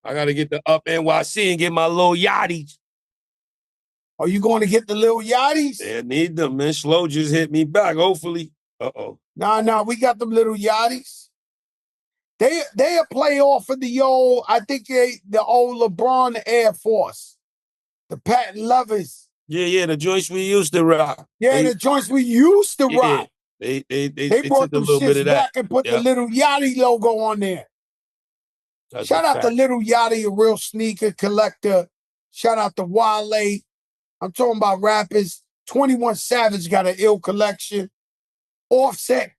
I got to get the up NYC and get my little yachties. Are you going to get the little yachties? Yeah, need them, man. Slow just hit me back, hopefully. Uh-oh. Nah, we got them little yachties. They a play off of the old, I think the old LeBron Air Force. The patent lovers. Yeah, the joints we used to rock. Yeah, the joints we used to rock. They brought took a them little bit shits of that. back and put the little Yachty logo on there. That's Shout out to Little Yachty, a real sneaker collector. Shout out to Wale. I'm talking about rappers. 21 Savage got an ill collection. Offset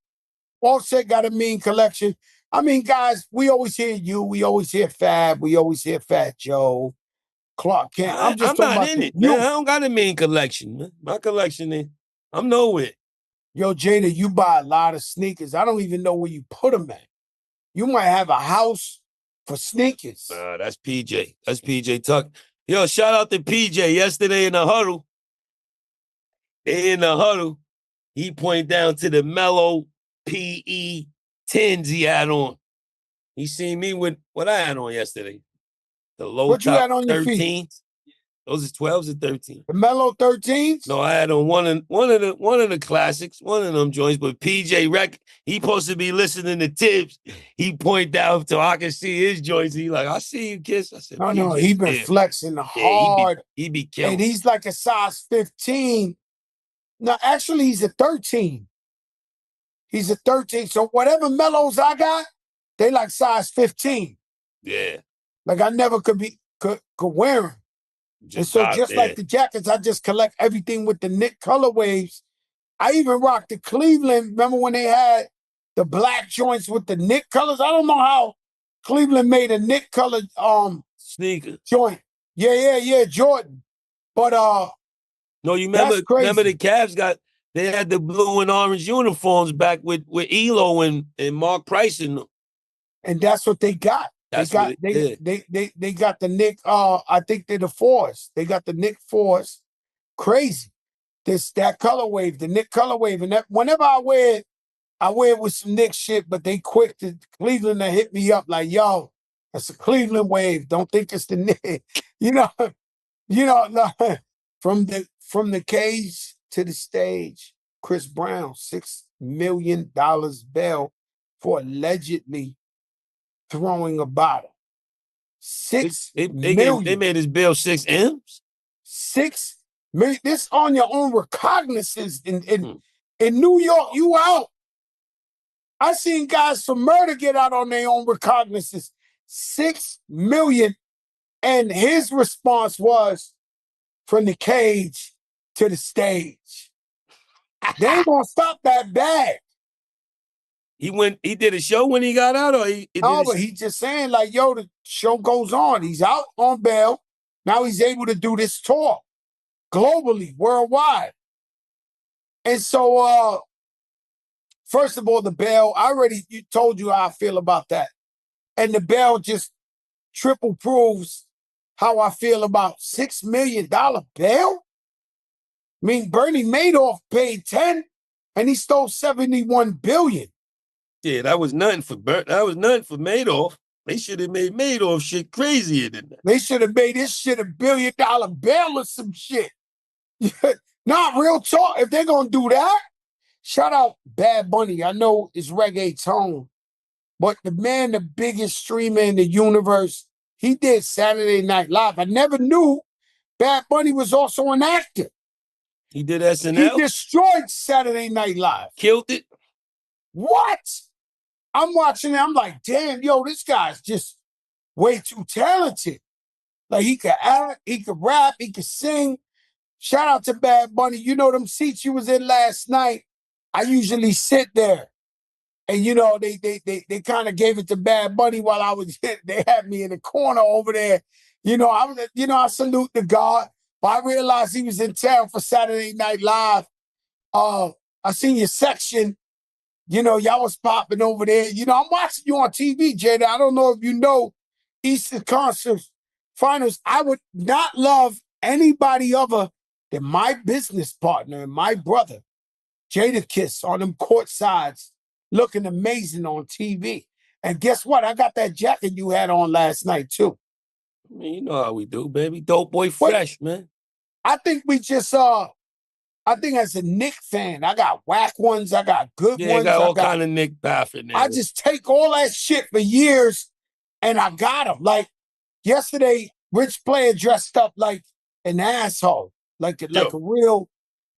got a mean collection. I mean, guys, we always hear you. We always hear Fab. We always hear Fat Joe. Clark Kent. I'm just talking about in it, man. I don't got a mean collection, man. My collection I'm nowhere. Yo, Jada, you buy a lot of sneakers. I don't even know where you put them at. You might have a house for sneakers. That's PJ. That's PJ Tuck. Yo, shout out to PJ. Yesterday in the huddle, he pointed down to the mellow PE 10s he had on. He seen me with what I had on yesterday. The low what top you had on 13s. Your feet? Those is 12s or 13s. The mellow 13s? No, I had on one of the classics, one of them joints. But PJ Rec, he supposed to be listening to tips. He point down so I can see his joints. He like, I see you, Kiss. I said, no, he been flexing hard. He be killing. And he's like a size 15. No, actually, he's a 13. He's a 13. So whatever mellows I got, they like size 15. Yeah. Like I never could wear them. Just like the jackets, I just collect everything with the Nick colorwaves. I even rocked the Cleveland. Remember when they had the black joints with the Nick colors? I don't know how Cleveland made a Nick colored sneaker joint. Yeah, Jordan. But no, you remember the Cavs they had the blue and orange uniforms back with Elo and Mark Price in them. And that's what they got. They got the Nick, I think they're the Force. They got the Nick Force. Crazy. That color wave, the Nick color wave. And that whenever I wear it with some Nick shit, but they quick to Cleveland to hit me up like, yo, that's a Cleveland wave. Don't think it's the Nick. From the cage to the stage, Chris Brown, $6 million bail for allegedly throwing a bottle. $6 million. They made his bill 6 M's? 6 million. This on your own recognizance in New York, you out. I seen guys for murder get out on their own recognizance. 6 million. And his response was from the cage to the stage. They ain't gonna stop that bag. He did a show when he got out, or but he's just saying, like, yo, the show goes on. He's out on bail. Now he's able to do this tour globally, worldwide. And so, first of all, the bail, I already told you how I feel about that. And the bail just triple proves how I feel about $6 million bail. I mean, Bernie Madoff paid 10 and he stole 71 billion. Yeah, that was nothing for Madoff. They should have made Madoff shit crazier than that. They should have made this shit $1 billion bail or some shit. Not real talk. If they're gonna do that, shout out Bad Bunny. I know it's reggaeton, but the man, the biggest streamer in the universe, he did Saturday Night Live. I never knew Bad Bunny was also an actor. He did SNL? He destroyed Saturday Night Live. Killed it? What? I'm watching it. I'm like, damn, yo, this guy's just way too talented. Like, he could act, he could rap, he could sing. Shout out to Bad Bunny. You know them seats you was in last night? I usually sit there. And, you know, they kind of gave it to Bad Bunny while I was they had me in the corner over there. You know, I salute the God. But I realized he was in town for Saturday Night Live. I seen your section. You know, y'all was popping over there. You know, I'm watching you on TV, Jada. I don't know if you know Eastern Conference Finals. I would not love anybody other than my business partner and my brother, Jadakiss, on them court sides, looking amazing on TV. And guess what? I got that jacket you had on last night, too. I mean, you know how we do, baby. Dope boy But fresh, man. I think we just I think as a Nick fan, I got whack ones, I got good Yeah, ones, got all kind of Nick Baffin I there. just take all that shit for years and I got them. Like yesterday, Rich Player dressed up like an asshole, like a real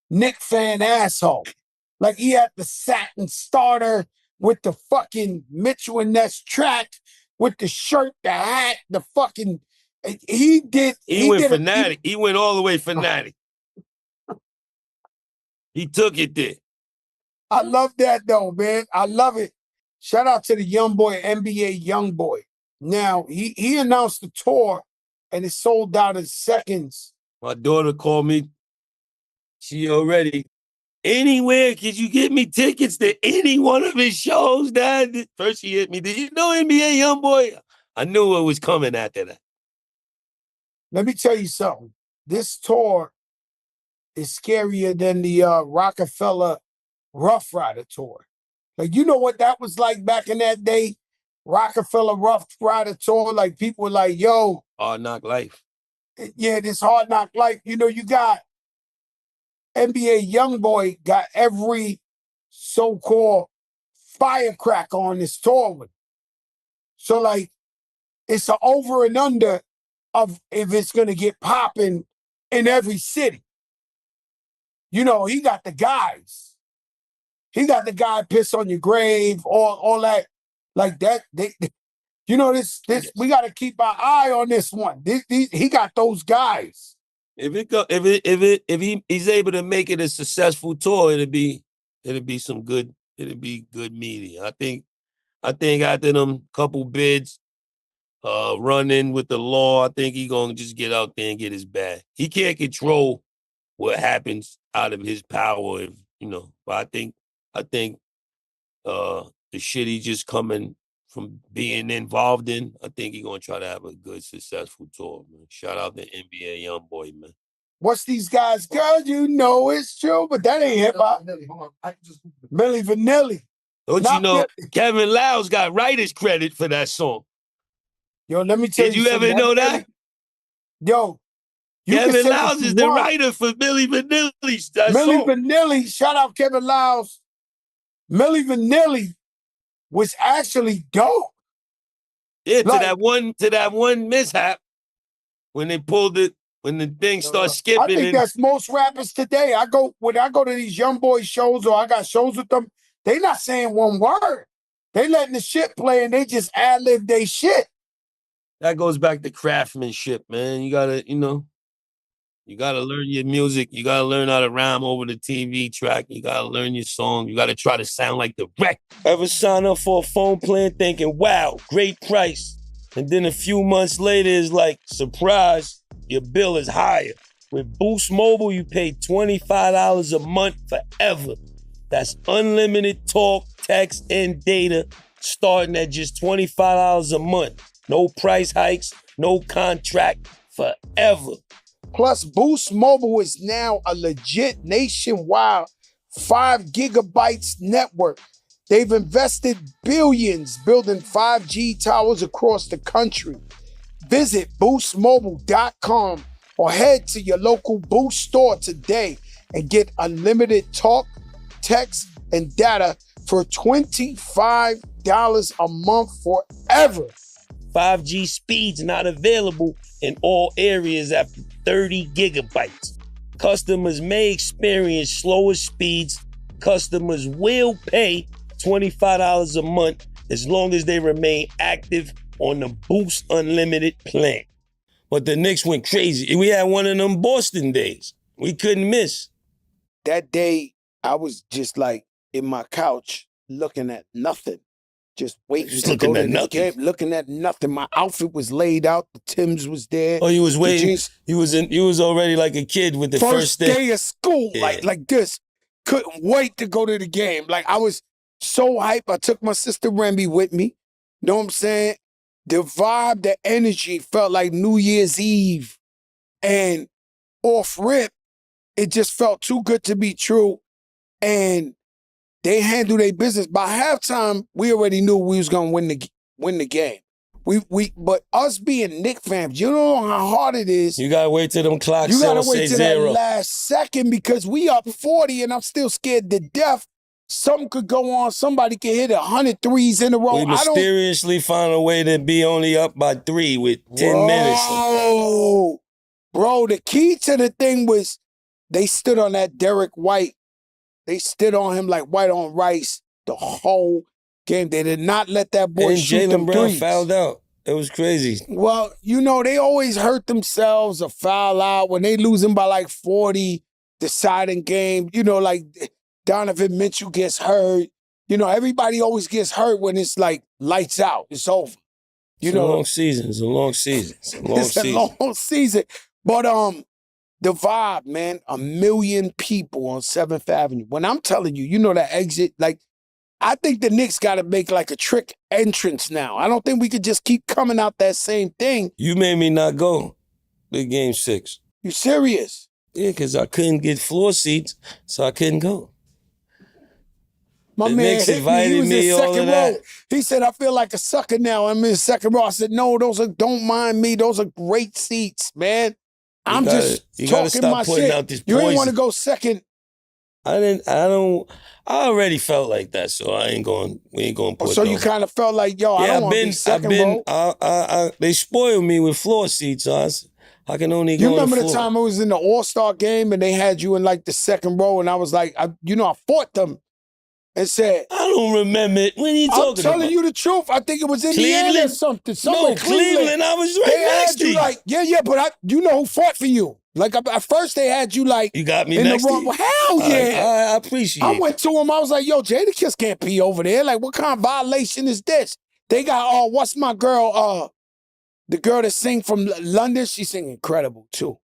Nick fan asshole. Like he had the satin starter with the fucking Mitchell and Ness track, with the shirt, the hat, the fucking. He went did fanatic. He went all the way fanatic. He took it there. I love that though, man. I love it. Shout out to the young boy, NBA young boy. Now he announced the tour, and it sold out in seconds. My daughter called me. She already. Anywhere, could you get me tickets to any one of his shows, Dad? First she hit me. Did you know NBA Youngboy? I knew what was coming after that. Let me tell you something. This tour is scarier than the Rockefeller Rough Rider tour. Like, you know what that was like back in that day? Rockefeller Rough Rider tour. Like, people were like, yo. Hard Knock Life. Yeah, this Hard Knock Life. You know, you got NBA Youngboy got every so-called firecracker on this tour with him. So, like, it's an over and under of if it's going to get popping in every city. You know, he got the guys. He got the guy Piss on Your Grave, all that. Like that, you know, this we got to keep our eye on this one. He got those guys. If he's able to make it a successful tour, it'll be good media. I think after them couple bids, running with the law, I think he gonna just get out there and get his bag. He can't control what happens out of his power, if you know. But I think the shit he just coming from being involved in, I think he gonna try to have a good, successful tour, man. Shout out to NBA Youngboy, man. What's these guys? Girl, you know it's true, but that ain't hip hop. Milli Vanilli. Don't you know Kevin Lyles got writer's credit for that song? Yo, let me tell you. Did you ever know that? Yo, Kevin Lyles is the writer for Milli Vanilli's that Milli song. Vanilli, shout out Kevin Lyles. Milli Vanilli was actually dope. Yeah, like, to that one mishap when they pulled it, when the thing starts skipping. I think that's most rappers today. When I go to these young boy shows or I got shows with them, they not saying one word. They letting the shit play and they just ad-lib they shit. That goes back to craftsmanship, man. You gotta learn your music. You gotta learn how to rhyme over the TV track. You gotta learn your song. You gotta try to sound like the record. Ever sign up for a phone plan thinking, wow, great price. And then a few months later, it's like, surprise, your bill is higher. With Boost Mobile, you pay $25 a month forever. That's unlimited talk, text, and data starting at just $25 a month. No price hikes, no contract, forever. Plus, Boost Mobile is now a legit nationwide 5 gigabytes network. They've invested billions building 5G towers across the country. Visit boostmobile.com or head to your local Boost store today and get unlimited talk, text, and data for $25 a month forever. 5G speeds not available in all areas after 30 gigabytes. Customers may experience slower speeds. Customers will pay $25 a month as long as they remain active on the Boost Unlimited plan. But the Knicks went crazy. We had one of them Boston days. We couldn't miss. That day, I was just like in my couch looking at nothing. Just waiting just to looking go at to nothing. the game, looking at nothing. My outfit was laid out. The Timbs was there. Oh, you was waiting. You was already like a kid with the first day of school, yeah. like this. Couldn't wait to go to the game. Like I was so hyped. I took my sister Remy with me. Know what I'm saying? The vibe, the energy felt like New Year's Eve. And off rip, it just felt too good to be true. And they handled their business. By halftime, we already knew we was gonna win the game. But us being Knicks fans, you don't know how hard it is. You gotta wait till them clocks You gotta say wait till zero. that last second because we up 40 and I'm still scared to death. Something could go on. Somebody could hit 100 threes in a row. We mysteriously found a way to be only up by 3 with 10 minutes. Bro, the key to the thing was they stood on that Derek White. They stood on him like white on rice the whole game. They did not let that boy shoot them Jaylen Brown threes. fouled out. It was crazy. Well, you know, they always hurt themselves or foul out when they losing by like 40, deciding game. You know, like Donovan Mitchell gets hurt. You know, everybody always gets hurt when it's like lights out. It's over. It's a long season. It's a long season. It's a long season. But the vibe, man, 1 million people on 7th Avenue. When I'm telling you, you know that exit, like, I think the Knicks got to make like a trick entrance now. I don't think we could just keep coming out that same thing. You made me not go to Game 6. You serious? Yeah, because I couldn't get floor seats, so I couldn't go. My man hit me. He was in second row. He said, I feel like a sucker now. I'm in second row. I said, no, don't mind me. Those are great seats, man. I'm just talking my shit. You ain't want to go second. I already felt like that, so we ain't going to put so you kind of felt like, yo, I don't want to be second row? They spoiled me with floor seats, so I can only go on the floor. You remember the time I was in the All-Star game and they had you in like the second row and I was like, I fought them and said, I don't remember it. What are you talking about? I'm telling you the truth. I think it was Indiana or something. No, Cleveland. I was right next to you. Like, yeah, but you know who fought for you. Like, at first they had you like... You got me next to you? Hell yeah. I appreciate it. I went to him. I was like, yo, Jadakiss can't be over there. Like, what kind of violation is this? They got, what's my girl, the girl that sing from London? She sing incredible, too.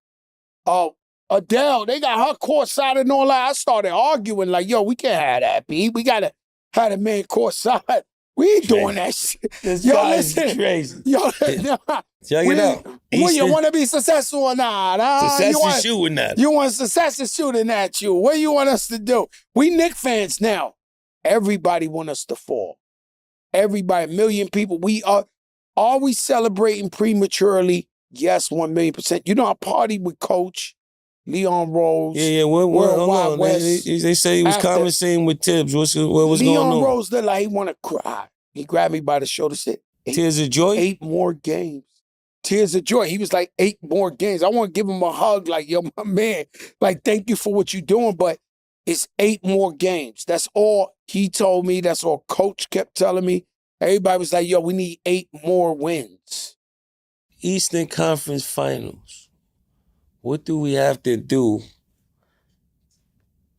Adele, they got her courtside and all that. I started arguing like, yo, we can't have that, B. We got to have the man courtside. We ain't doing that shit. This guy is crazy. Yo, check it out. When you want to be successful or not? Success is shooting at you. Want success is shooting at you. What do you want us to do? We Knicks fans now. Everybody want us to fall. Everybody, 1 million people. Are we celebrating prematurely? Yes, 1,000,000%. You know, I partied with Coach Leon Rose. Yeah. Hold on. They say he was conversating with Tibbs. What was going on? Leon Rose looked like he want to cry. He grabbed me by the shoulder and said, Tears of joy? 8 more games. Tears of joy. He was like, 8 more games. I want to give him a hug like, yo, my man, like, thank you for what you're doing, but it's 8 more games. That's all he told me. That's all Coach kept telling me. Everybody was like, yo, we need 8 more wins. Eastern Conference Finals. What do we have to do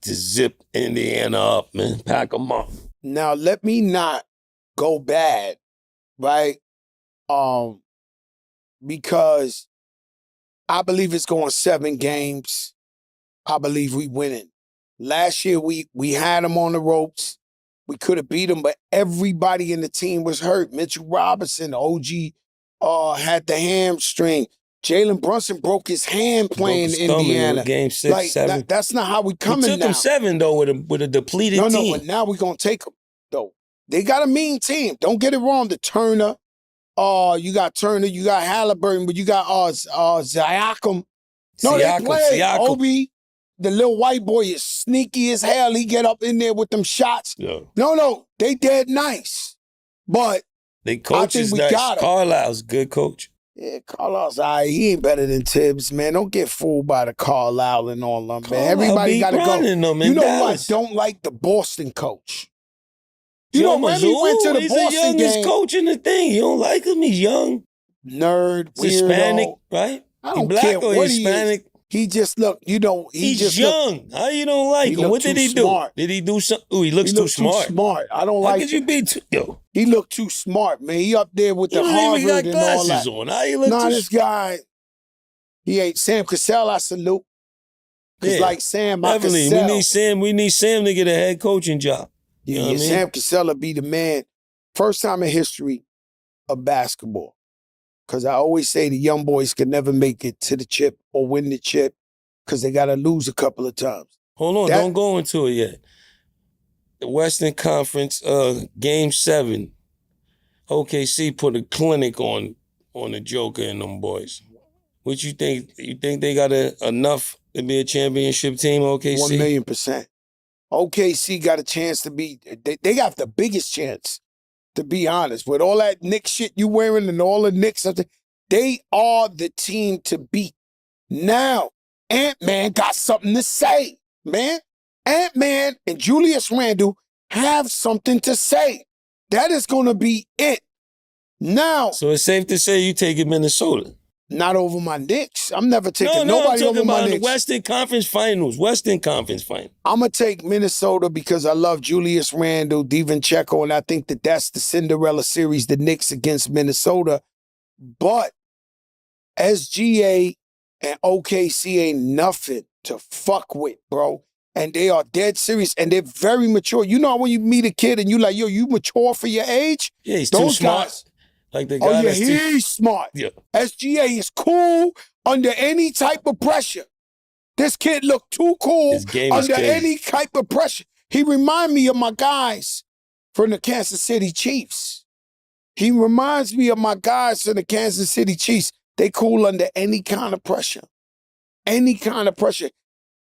to zip Indiana up, man? Pack them up. Now, let me not go bad, right? Because I believe it's going 7 games. I believe we winning. Last year, we had them on the ropes. We could have beat them, but everybody in the team was hurt. Mitchell Robinson, OG, had the hamstring. Jalen Brunson broke his hand playing Indiana. Game 6, like, 7. That's not how we coming now. We took them 7, though, with a depleted team. No, but now we're going to take them, though. They got a mean team. Don't get it wrong. The Turner, you got Turner, you got Halliburton, but you got Siakam. No, they play. Obi, the little white boy is sneaky as hell. He get up in there with them shots. Yeah. No, they dead nice. But they coach is nice. Carlisle's good coach. Yeah, Carlisle's he ain't better than Tibbs, man. Don't get fooled by the Carlisle and all them, man. Everybody got to go. You know who I don't like? The Boston coach. You know, Remy went to the He's Boston the youngest game. coach in the thing. You don't like him? He's young. Nerd, weirdo. Hispanic, right? I don't black care or what Hispanic? He just look, he's young. How you don't like him? What did he do? Did he do something? Ooh, he looks too smart. I don't like him. How could you be yo? He looked too smart, man. He up there with the Harvard and all that. On. How you look this guy, he ain't Sam Cassell, I salute. Cause like Sam, I definitely. We need Sam to get a head coaching job. You know what I mean? Sam Cassell will be the man. First time in history of basketball. Because I always say the young boys can never make it to the chip or win the chip because they got to lose a couple of times. Hold on, don't go into it yet. The Western Conference, Game 7. OKC put a clinic on the Joker and them boys. What you think? You think they got enough to be a championship team, OKC? 1,000,000%. OKC got a chance to be, they got the biggest chance, to be honest. With all that Knicks shit you wearing and all the Knicks, they are the team to beat. Now, Ant-Man got something to say, man. Ant-Man and Julius Randle have something to say. That is going to be it. Now. So it's safe to say you taking Minnesota. Not over my Knicks. I'm never taking nobody over my Knicks. The Western Conference Finals. I'm going to take Minnesota because I love Julius Randle, Divincenzo, and I think that that's the Cinderella series, the Knicks against Minnesota. But SGA and OKC ain't nothing to fuck with, bro. And they are dead serious, and they're very mature. You know when you meet a kid and you like, yo, you mature for your age? Yeah, he's too smart. Like the guy oh, yeah, he's smart. Yeah. SGA is cool under any type of pressure. This kid look too cool under any type of pressure. He remind me of my guys from the Kansas City Chiefs. He reminds me of my guys from the Kansas City Chiefs. They cool under any kind of pressure. Any kind of pressure.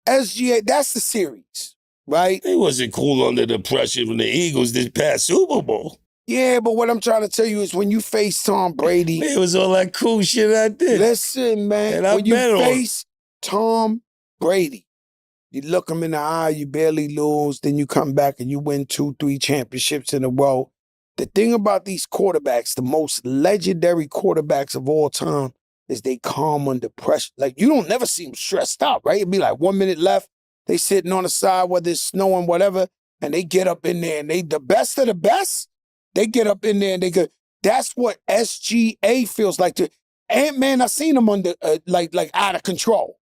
SGA, that's the series, right? They wasn't cool under the pressure when the Eagles did past Super Bowl. Yeah, but what I'm trying to tell you is when you face Tom Brady. It was all that cool shit I did. Listen, man. And when you face Tom Brady, you look him in the eye, you barely lose, then you come back and you win 2-3 championships in a row. The thing about these quarterbacks, the most legendary quarterbacks of all time, is they calm under pressure. Like, you don't never see them stressed out, right? It'd be like 1 minute left, they sitting on the side, whether it's snowing, whatever, and they get up in there and they the best of the best. They get up in there and they go, that's what SGA feels like. Ant-Man, I seen him under, like out of control.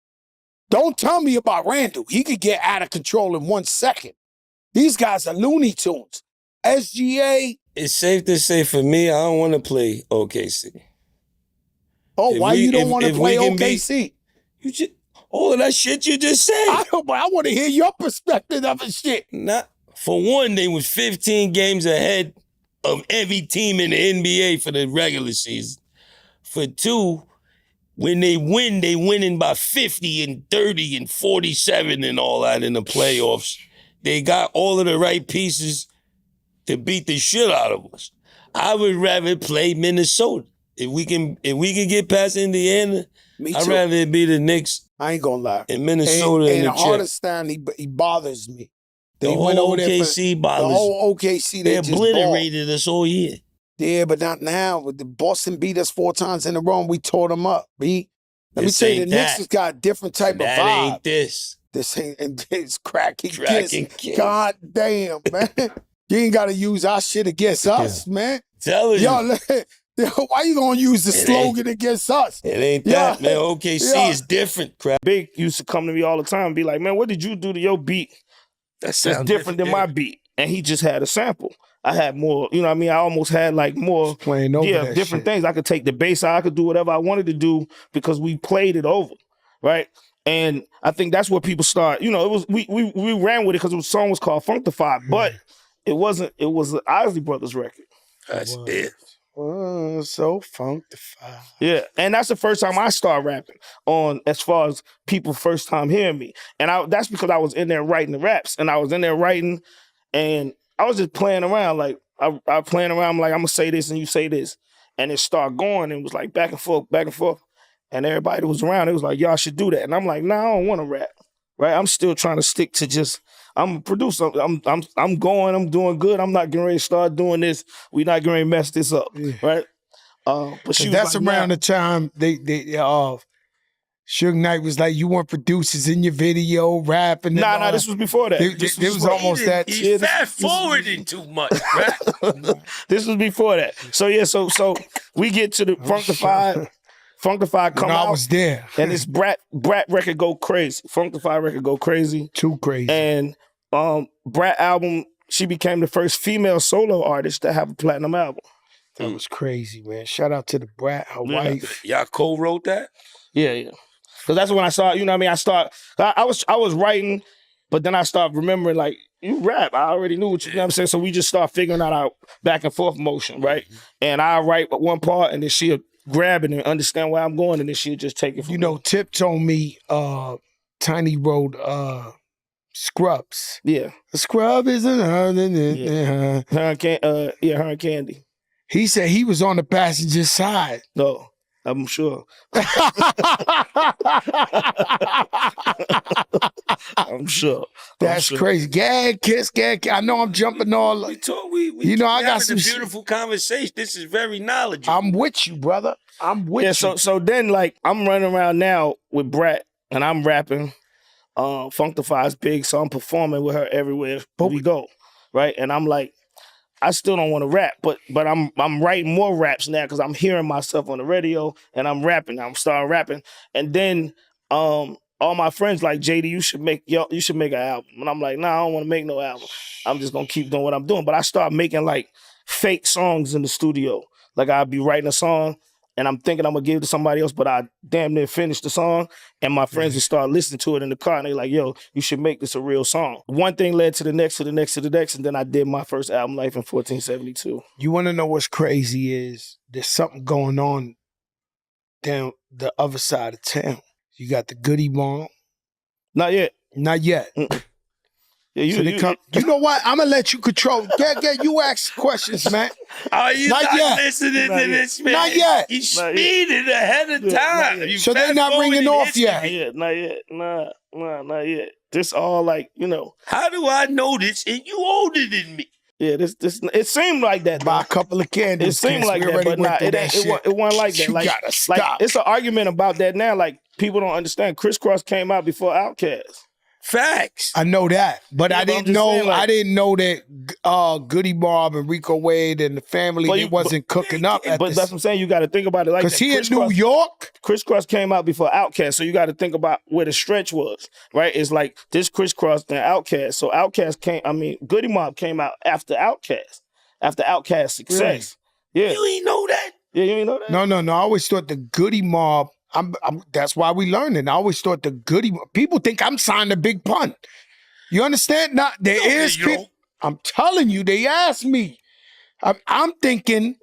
Don't tell me about Randall. He could get out of control in 1 second. These guys are Looney Tunes. SGA. It's safe to say for me, I don't want to play OKC. Oh, why you don't want to play OKC? All of that shit you just said. I want to hear your perspective of it shit. For one, they was 15 games ahead of every team in the NBA for the regular season. For two, when they win, they winning by 50 and 30 and 47 and all that in the playoffs. They got all of the right pieces to beat the shit out of us. I would rather play Minnesota. If we can get past Indiana, I'd rather it be the Knicks. I ain't gonna lie. In Minnesota and the Hartenstein, he bothers me. The whole OKC bothers. The whole OKC, they obliterated us all year. Yeah, but not now. The Boston beat us 4 times in a row and we tore them up. Let me tell you, the Knicks has got a different type of vibe. That ain't this. This ain't, and it's cracking kiss. God damn, man. You ain't got to use our shit against us, man. Tell you. Yo, why you gonna use the slogan against us? It ain't that, man. OKC is different, crap. Big used to come to me all the time and be like, man, what did you do to your beat that's different than my beat? And he just had a sample. I had more, you know what I mean? I almost had like more, different things. I could take the bass out. I could do whatever I wanted to do because we played it over, right? And I think that's where people start, you know, it was we ran with it because the song was called Functified, but it was the Isley Brothers record. That's it. Oh, so functified. Yeah, and that's the first time I started rapping on as far as people first time hearing me. And that's because I was in there writing the raps. And I was in there writing and I was just playing around. Like, I playing around, like, I'm going to say this and you say this. And it started going and it was like back and forth, back and forth. And everybody that was around, it was like, y'all should do that. And I'm like, nah, I don't want to rap. Right? I'm still trying to stick to just, I'm a producer. I'm going, I'm doing good. I'm not getting ready to start doing this. We're not getting ready to mess this up. Yeah. Right? But she was that's like, around the time Suge Knight was like, you want producers in your video, rapping. Nah, this was before that. This was almost that. He's fast-forwarding too much, right? This was before that. So yeah, so we get to the Functified come out. I was there. And this Brat record go crazy. Functified record go crazy. Too crazy. And Brat album, she became the first female solo artist to have a platinum album. That was crazy, man. Shout out to the Brat, her wife. Y'all co-wrote that? Yeah. Because that's when I started, you know what I mean? I was writing, but then I started remembering, like, you rap. I already knew what you know what I'm saying. So we just start figuring out our back and forth motion, right? And I write one part, and then she'll grab it and understand where I'm going, and then she'll just take it from You know, Tip told me Tiny wrote Scrubs. Yeah. A scrub is Her and Candy. He said he was on the passenger side. No, I'm sure. I'm sure. That's crazy. Gag, kiss, gag. I know I'm jumping all. We you know, I got having some a beautiful conversation. This is very knowledgeable. I'm with you, brother. I'm with you. So then, like, I'm running around now with Brat, and I'm rapping. Funkify's big, so I'm performing with her everywhere we go, right? And I'm like, I still don't want to rap, but I'm writing more raps now because I'm hearing myself on the radio and I'm rapping. I'm starting rapping, and then all my friends like, Jada, you should make an album, and I'm like, nah, I don't want to make no album. I'm just gonna keep doing what I'm doing. But I start making like fake songs in the studio. Like I'd be writing a song, and I'm thinking I'm gonna give it to somebody else, but I damn near finish the song, and my friends would start listening to it in the car, and they're like, yo, you should make this a real song. One thing led to the next, to the next, to the next, and then I did my first album, Life in 1472. You wanna know what's crazy is there's something going on down the other side of town. You got the Goody Bomb. Not yet. Not yet. Yeah, you know what? I'm gonna let you control. Get you ask questions, man. Are you not yet. listening to this, man? Not yet. You speeded ahead of time. So they're not ringing off yet. Not yet. Nah, not yet. This all like, you know. How do I know this? And you older than me. Yeah, this it seemed like that. By a couple of candles. It seemed like that, but nah, it wasn't like that. You like, gotta stop. Like, it's an argument about that now. Like, people don't understand. Criss-Cross came out before Outkast. Facts. I know that, but Yeah, I didn't know. saying, like, I didn't know that Goody Bob and Rico Wade and the family they wasn't cooking up. But that's what I'm saying. You got to think about it like that. Because he in New York. Criss-Cross came out before Outkast, so you got to think about where the stretch was, right? It's like this Criss-Cross and Outkast. So Goody Mob came out after Outkast, after Outkast success. Really? Yeah, You ain't know that? Yeah, you ain't know that? No. I always thought the Goody Mob. That's why we learning. I always thought the Goody. People think I'm signed to Big Pun. You understand? Now there is people. I'm telling you, they asked me. I'm thinking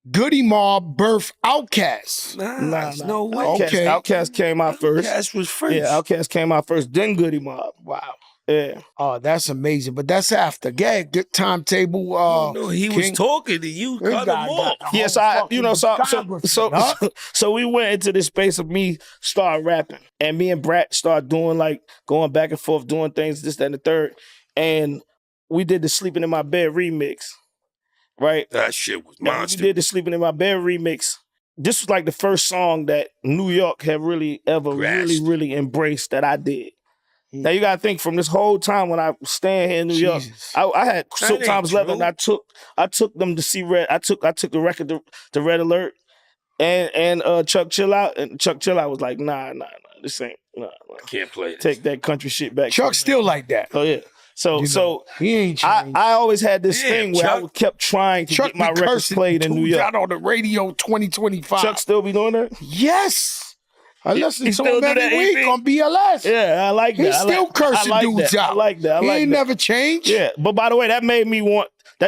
Goody Mob birth Outkast. Nah, no way. Okay. Outkast came out first. Outkast was first. Yeah, Outkast came out first, then Goody Mob. Wow. Yeah. Oh, that's amazing. But that's after. Good timetable. No, he was talking to you. Cut him off. Yes, so we went into this space of me start rapping, and me and Brat start doing like going back and forth, doing things, this, that, and the third. And we did the Sleeping in My Bed remix, right? That shit was monster. We did the Sleeping in My Bed remix. This was like the first song that New York had really ever really embraced that I did. Now you gotta think, from this whole time when I was staying here in New York, I had Times 11. I took them to see Red. I took the record to Red Alert and Chuck Chill Out, and Chuck Chill Out was like, nah, this ain't nah. I can't play this. Take that country shit back. Chuck still like that. Oh yeah. So he ain't changed. I always had this thing where I kept trying to get my records played in New York. Out on the radio 2025. Chuck still be doing that? Yes. I listen to him every that week on BLS. Yeah, I like that. He's still cursing dudes out. I like that. He ain't never changed. Yeah, but by the way, that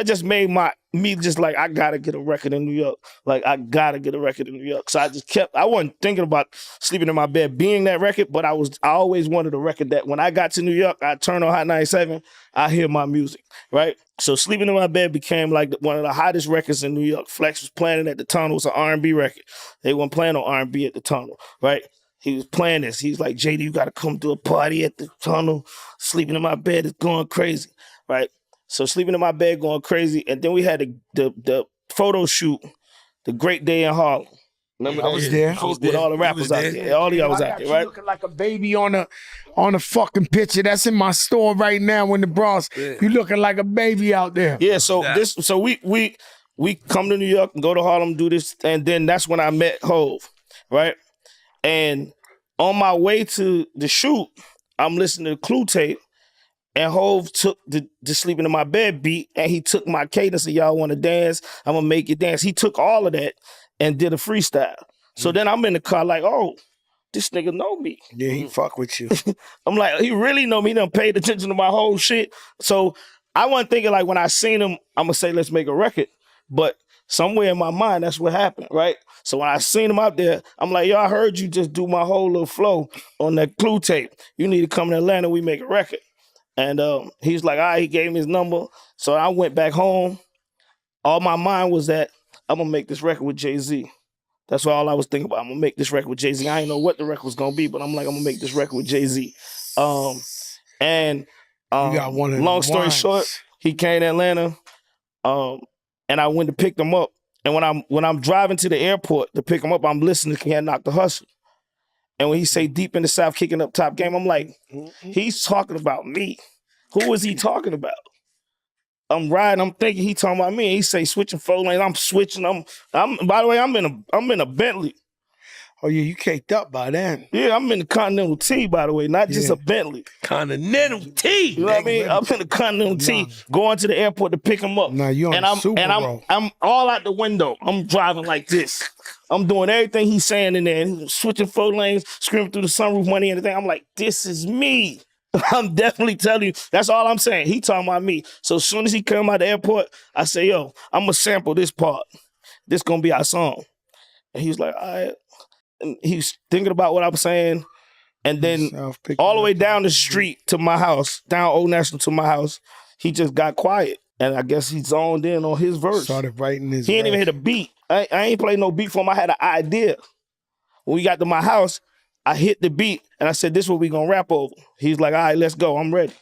just made me just like, I gotta get a record in New York. Like, I gotta get a record in New York. So I wasn't thinking about Sleeping in My Bed being that record, but I always wanted a record that when I got to New York, I turn on Hot 97, I hear my music, right? So Sleeping in My Bed became like one of the hottest records in New York. Flex was playing it at the Tunnel. It was an R&B record. They weren't playing on R&B at the Tunnel, right? He was playing this. He's like, Jada, you gotta come to a party at the Tunnel. Sleeping in My Bed is going crazy, right? So Sleeping in My Bed going crazy. And then we had the photo shoot, The Great Day in Harlem. Remember I was there. With all the rappers out there. All of y'all was out there, right? Looking like a baby on a fucking picture. That's in my store right now in the Bronx. Yeah. You looking like a baby out there. Yeah, so we come to New York and go to Harlem, do this, and then that's when I met Hov, right? And on my way to the shoot, I'm listening to the Clue tape, and Hov took the Sleeping in My Bed beat, and he took my cadence of Y'all Want to Dance, I'm going to Make You Dance. He took all of that and did a freestyle. So then I'm in the car like, oh, this nigga know me. Yeah, he fuck with you. I'm like, he really know me. He done paid attention to my whole shit. So I wasn't thinking like when I seen him, I'm gonna say, let's make a record. But somewhere in my mind, that's what happened, right? So when I seen him out there, I'm like, yo, I heard you just do my whole little flow on that Clue tape. You need to come to Atlanta, we make a record. And he's like, all right, he gave me his number. So I went back home. All my mind was that I'm gonna make this record with Jay-Z. That's all I was thinking about. I'm gonna make this record with Jay-Z. I didn't know what the record was gonna be, but I'm like, I'm gonna make this record with Jay-Z. Long story short, he came to Atlanta, and I went to pick him up. And when I'm driving to the airport to pick him up, I'm listening to Can't Knock the Hustle. And when he say deep in the South, kicking up top game, I'm like, he's talking about me. Who is he talking about? I'm riding, I'm thinking he talking about me. He say switching 4 lanes, I'm switching. By the way, I'm in a Bentley. Oh yeah, you caked up by then. Yeah, I'm in the Continental T, by the way, not just a Bentley. Continental T. You know what I mean? I'm in the Continental T, going to the airport to pick him up. Nah, you on I'm all out the window. I'm driving like this. I'm doing everything he's saying in there. He's switching 4 lanes, screaming through the sunroof, money and everything. I'm like, this is me. I'm definitely telling you, that's all I'm saying. He talking about me. So as soon as he come out the airport, I say, yo, I'm going to sample this part. This going to be our song. And he's like, all right. And he's thinking about what I'm saying. And then all the way down the street to my house, down Old National to my house, he just got quiet. And I guess he zoned in on his verse. Started writing his He ain't verse. even hit a beat. I ain't played no beat for him. I had an idea. When we got to my house, I hit the beat and I said, this is what we gonna rap over. He's like, all right, let's go. I'm ready.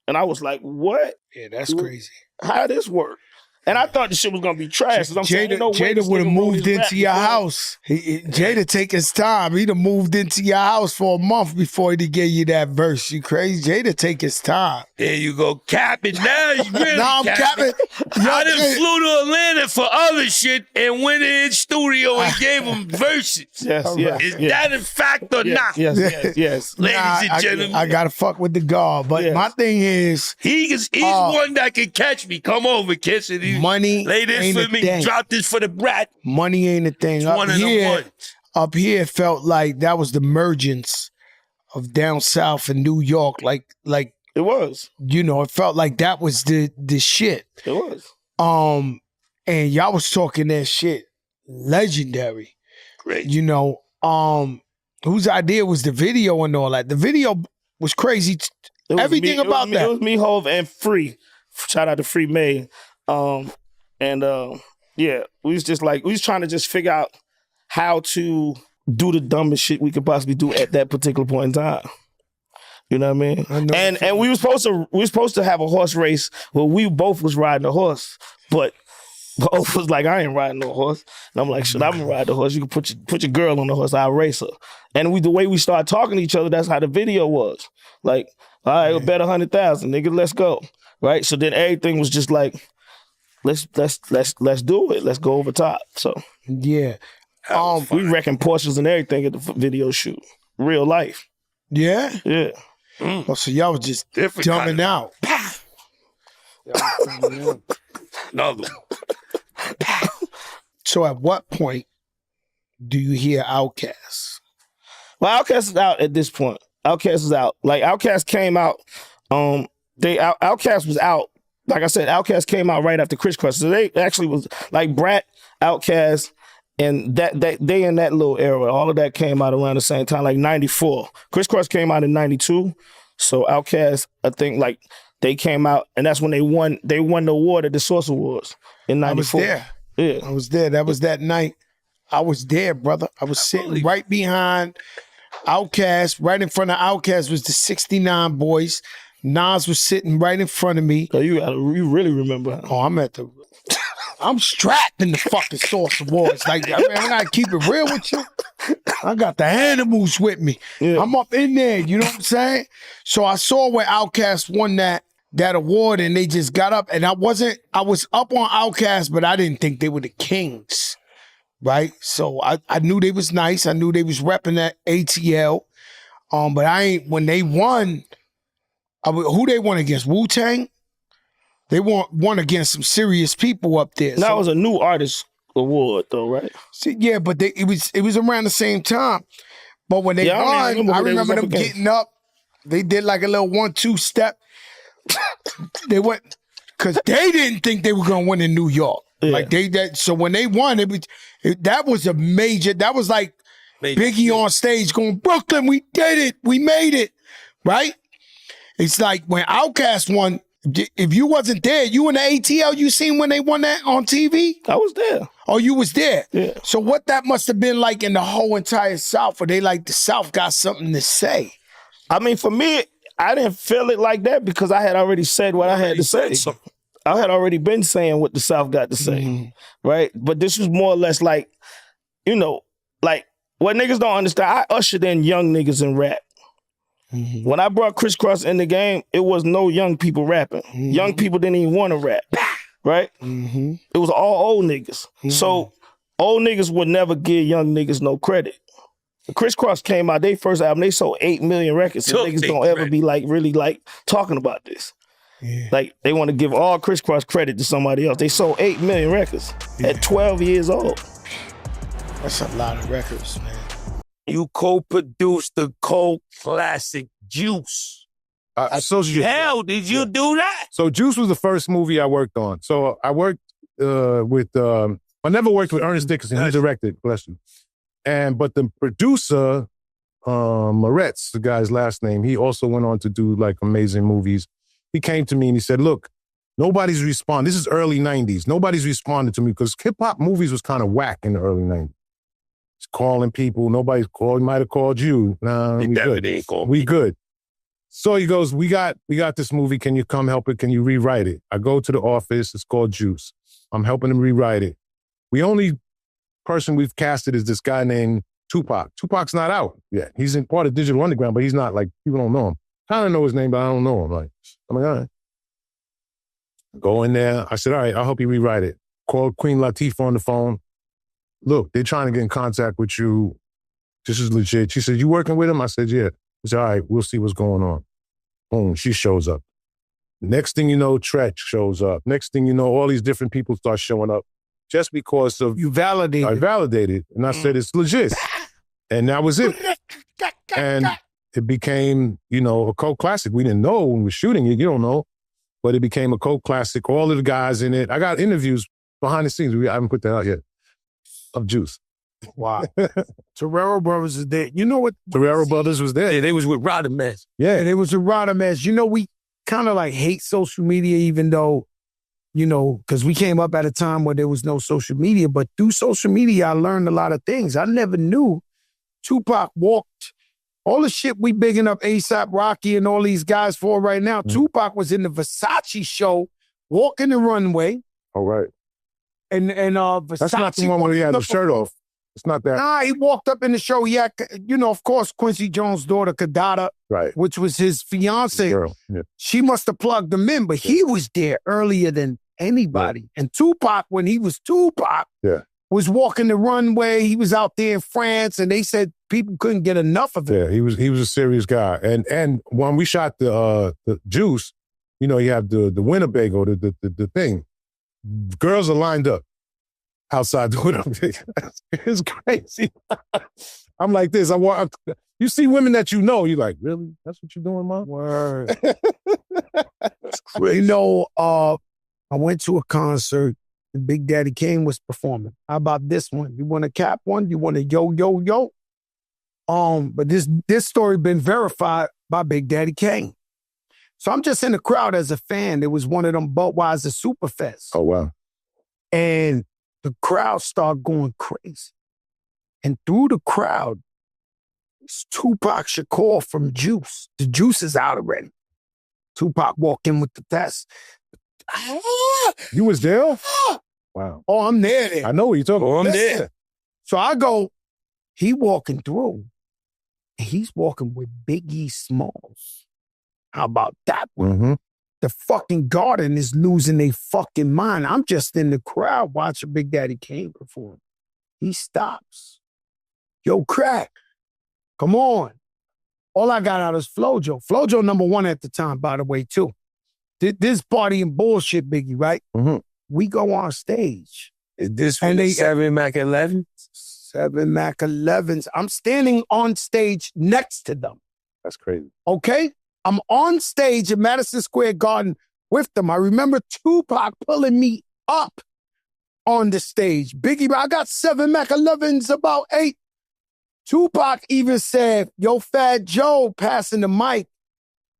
And I was like, what? Yeah, that's crazy. How this work? And I thought the shit was gonna be trash. Jada would have moved into your house. Jada take his time. He'd have moved into your house for a month before he gave you that verse. You crazy? Jada take his time. There you go, capping. Now you really I'm capping. I done flew to Atlanta for other shit and went in the studio and gave him verses. Yes, yes. Is that a fact or not? Yes. Ladies and gentlemen. I gotta fuck with the guard. But my thing is, he's one that can catch me. Come over, kiss it. Money lay this ain't for a me. thing. Drop this for the brat. Money ain't a thing. It's one of the ones. Up here, it felt like that was the mergence of down south in New York. Like it was. You know, it felt like that was the shit. It was. And y'all was talking that shit legendary. Great. You know, whose idea was the video and all that? The video was crazy. Everything about that. It was me, Hov, and Free. Shout out to Free May. Yeah, we was trying to just figure out how to do the dumbest shit we could possibly do at that particular point in time. You know what I mean? And we were supposed to have a horse race where we both was riding a horse, but Hov was like, I ain't riding no horse. And I'm like, shit, I'm gonna ride the horse. You can put your girl on the horse, I'll race her. And the way we started talking to each other, that's how the video was. Like, all right, we'll bet 100,000, nigga, let's go. Right? So then everything was just like, let's do it. Let's go over top. So yeah, we wrecking Porsches and everything at the video shoot. Real life. Yeah. Oh, so y'all was just dumbing out. Another. So at what point do you hear Outkast? Well, Outkast is out at this point. Outkast is out. Like Outkast came out. Outkast was out. Like I said, Outkast came out right after Crisscross. So they actually was like Brat, Outkast, and that they in that little era. All of that came out around the same time, like 94. Crisscross came out in 92. So Outkast, I think, like they came out, and that's when they won the award at the Source Awards in 94. I was there. Yeah. I was there. That was that night. I was there, brother. I was sitting right behind Outkast. Right in front of Outkast was the 69 Boys. Nas was sitting right in front of me. So you really remember? Oh, I'm strapped in the fucking Source Awards. Like, I gotta keep it real with you. I got the animals with me. Yeah. I'm up in there, you know what I'm saying? So I saw where Outkast won that award and they just got up, and I was up on Outkast, but I didn't think they were the kings, right? So I knew they was nice. I knew they was repping that ATL. But when they won, who they won against? Wu-Tang? They won against some serious people up there. That was a new artist award though, right? See, yeah, but it was around the same time. But when they Yeah, I don't won, remember I who they was remember up them against. getting up. They did like a little 1-2 step. They went, because they didn't think they were going to win in New York. Yeah. So when they won, that was a major, that was like Biggie on stage going, Brooklyn, we did it. We made it. Right? It's like when Outkast won, if you wasn't there, you in the ATL, you seen when they won that on TV? I was there. Oh, you was there? Yeah. So what that must have been like in the whole entire South, where they like, the South got something to say. I mean, for me, I didn't feel it like that because I had already said what I had to say. So I had already been saying what the South got to say, right? But this was more or less like, you know, like what niggas don't understand, I ushered in young niggas in rap. When I brought Criss Cross in the game, it was no young people rapping. Young people didn't even want to rap, right? It was all old niggas. So old niggas would never give young niggas no credit. Criss Cross came out, their first album, they sold 8 million records. So niggas don't ever be like, really like talking about this. Yeah. Like, they want to give all Criss Cross credit to somebody else. They sold 8 million records at 12 years old. That's a lot of records, man. You co-produced the cult classic Juice. Hell, did you do that? So Juice was the first movie I worked on. So I worked with, I never worked with Ernest Dickerson. He directed, bless you. But the producer, Moretz, the guy's last name, he also went on to do like amazing movies. He came to me and he said, look, nobody's responding. This is early 90s. Nobody's responded to me because hip-hop movies was kind of whack in the early 90s. It's calling people. Nobody's called. He might have called you. Nah, we good. We good. So he goes, we got this movie. Can you come help it? Can you rewrite it? I go to the office. It's called Juice. I'm helping him rewrite it. The only person we've casted is this guy named Tupac. Tupac's not out yet. He's in part of Digital Underground, but he's not like, people don't know him. Kind of know his name, but I don't know him. Like, I'm like, all right. Go in there. I said, all right, I'll help you rewrite it. Called Queen Latifah on the phone. Look, they're trying to get in contact with you. This is legit. She said, you working with him? I said, yeah. I said, all right, we'll see what's going on. Boom, she shows up. Next thing you know, Tretch shows up. Next thing you know, all these different people start showing up just because of... You validated. I validated. And I said, it's legit. And that was it. And it became, you know, a cult classic. We didn't know when we were shooting it. You don't know. But it became a cult classic. All of the guys in it. I got interviews behind the scenes. I haven't put that out yet. Of Juice. Wow. Terrell Brothers is there. You know what? Terrell Brothers was there. Yeah, they was with Rodamez. Yeah. They was with Rodamez. You know, we kind of like hate social media, even though, you know, because we came up at a time where there was no social media. But through social media, I learned a lot of things. I never knew Tupac walked. All the shit we bigging up A$AP Rocky and all these guys for right now, Tupac was in the Versace show, walking the runway. All right. And Versace. That's not the one where he had the shirt off. It's not that. Nah, he walked up in the show. He had, you know, of course, Quincy Jones' daughter, Kadada, right, which was his fiance. Girl. Yeah. She must have plugged him in, but he was there earlier than anybody. Yeah. And Tupac, when he was Tupac, was walking the runway. He was out there in France, and they said people couldn't get enough of it. Yeah, he was a serious guy. And when we shot the Juice, you know, you have the Winnebago, the thing. Girls are lined up outside the Winnebago. It's crazy. I'm like this. You see women that you know, you're like, really? That's what you're doing, Mom? Word. You know, I went to a concert and Big Daddy Kane was performing. How about this one? You want a cap one? You want a yo, yo, yo? But this story been verified by Big Daddy Kane. So I'm just in the crowd as a fan. It was one of them Budweiser Superfests. Oh, wow. And the crowd started going crazy. And through the crowd, it's Tupac Shakur from Juice. The Juice is out already. Tupac walked in with the test. You was there? Wow. Oh, I'm there. I know what you're talking about. I'm there. So I go, he walking through. And he's walking with Biggie Smalls. How about that one? Mm-hmm. The fucking garden is losing their fucking mind. I'm just in the crowd watching Big Daddy Kane perform. He stops. Yo, Crack, come on. All I got out is Flojo. Flojo #1 at the time, by the way, too. This party and bullshit, Biggie, right? Mm-hmm. We go on stage. Is this when 7 Mac 11? 7 Mac 11s. I'm standing on stage next to them. That's crazy. Okay? I'm on stage at Madison Square Garden with them. I remember Tupac pulling me up on the stage. Biggie, I got 7 Mac 11s, about 8. Tupac even said, yo, Fat Joe, passing the mic.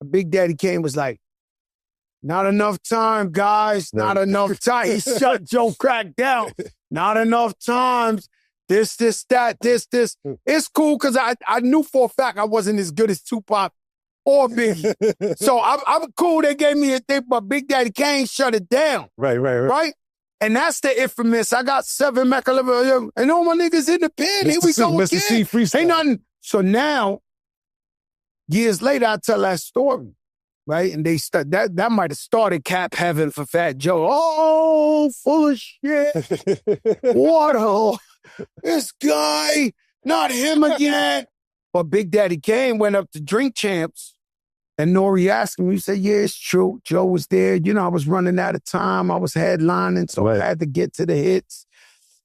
Big Daddy Kane was like, not enough time, guys. Not enough time. He shut Joe Crack down. Not enough times. This, that, this. It's cool because I knew for a fact I wasn't as good as Tupac or Biggie. So I'm cool. They gave me a thing, but Big Daddy Kane shut it down. Right? And that's the infamous. I got 7 Mac 11, and all my niggas in the pen. Here we go Mr. C again. freestyle. Ain't nothing. So now, years later, I tell that story, right? And they that might have started Cap Heaven for Fat Joe. Oh, full of shit. What this guy, not him again. But Big Daddy Kane went up to Drink Champs, and Nori asked him, he said, yeah, it's true. Joe was there. You know, I was running out of time. I was headlining, so I had to get to the hits.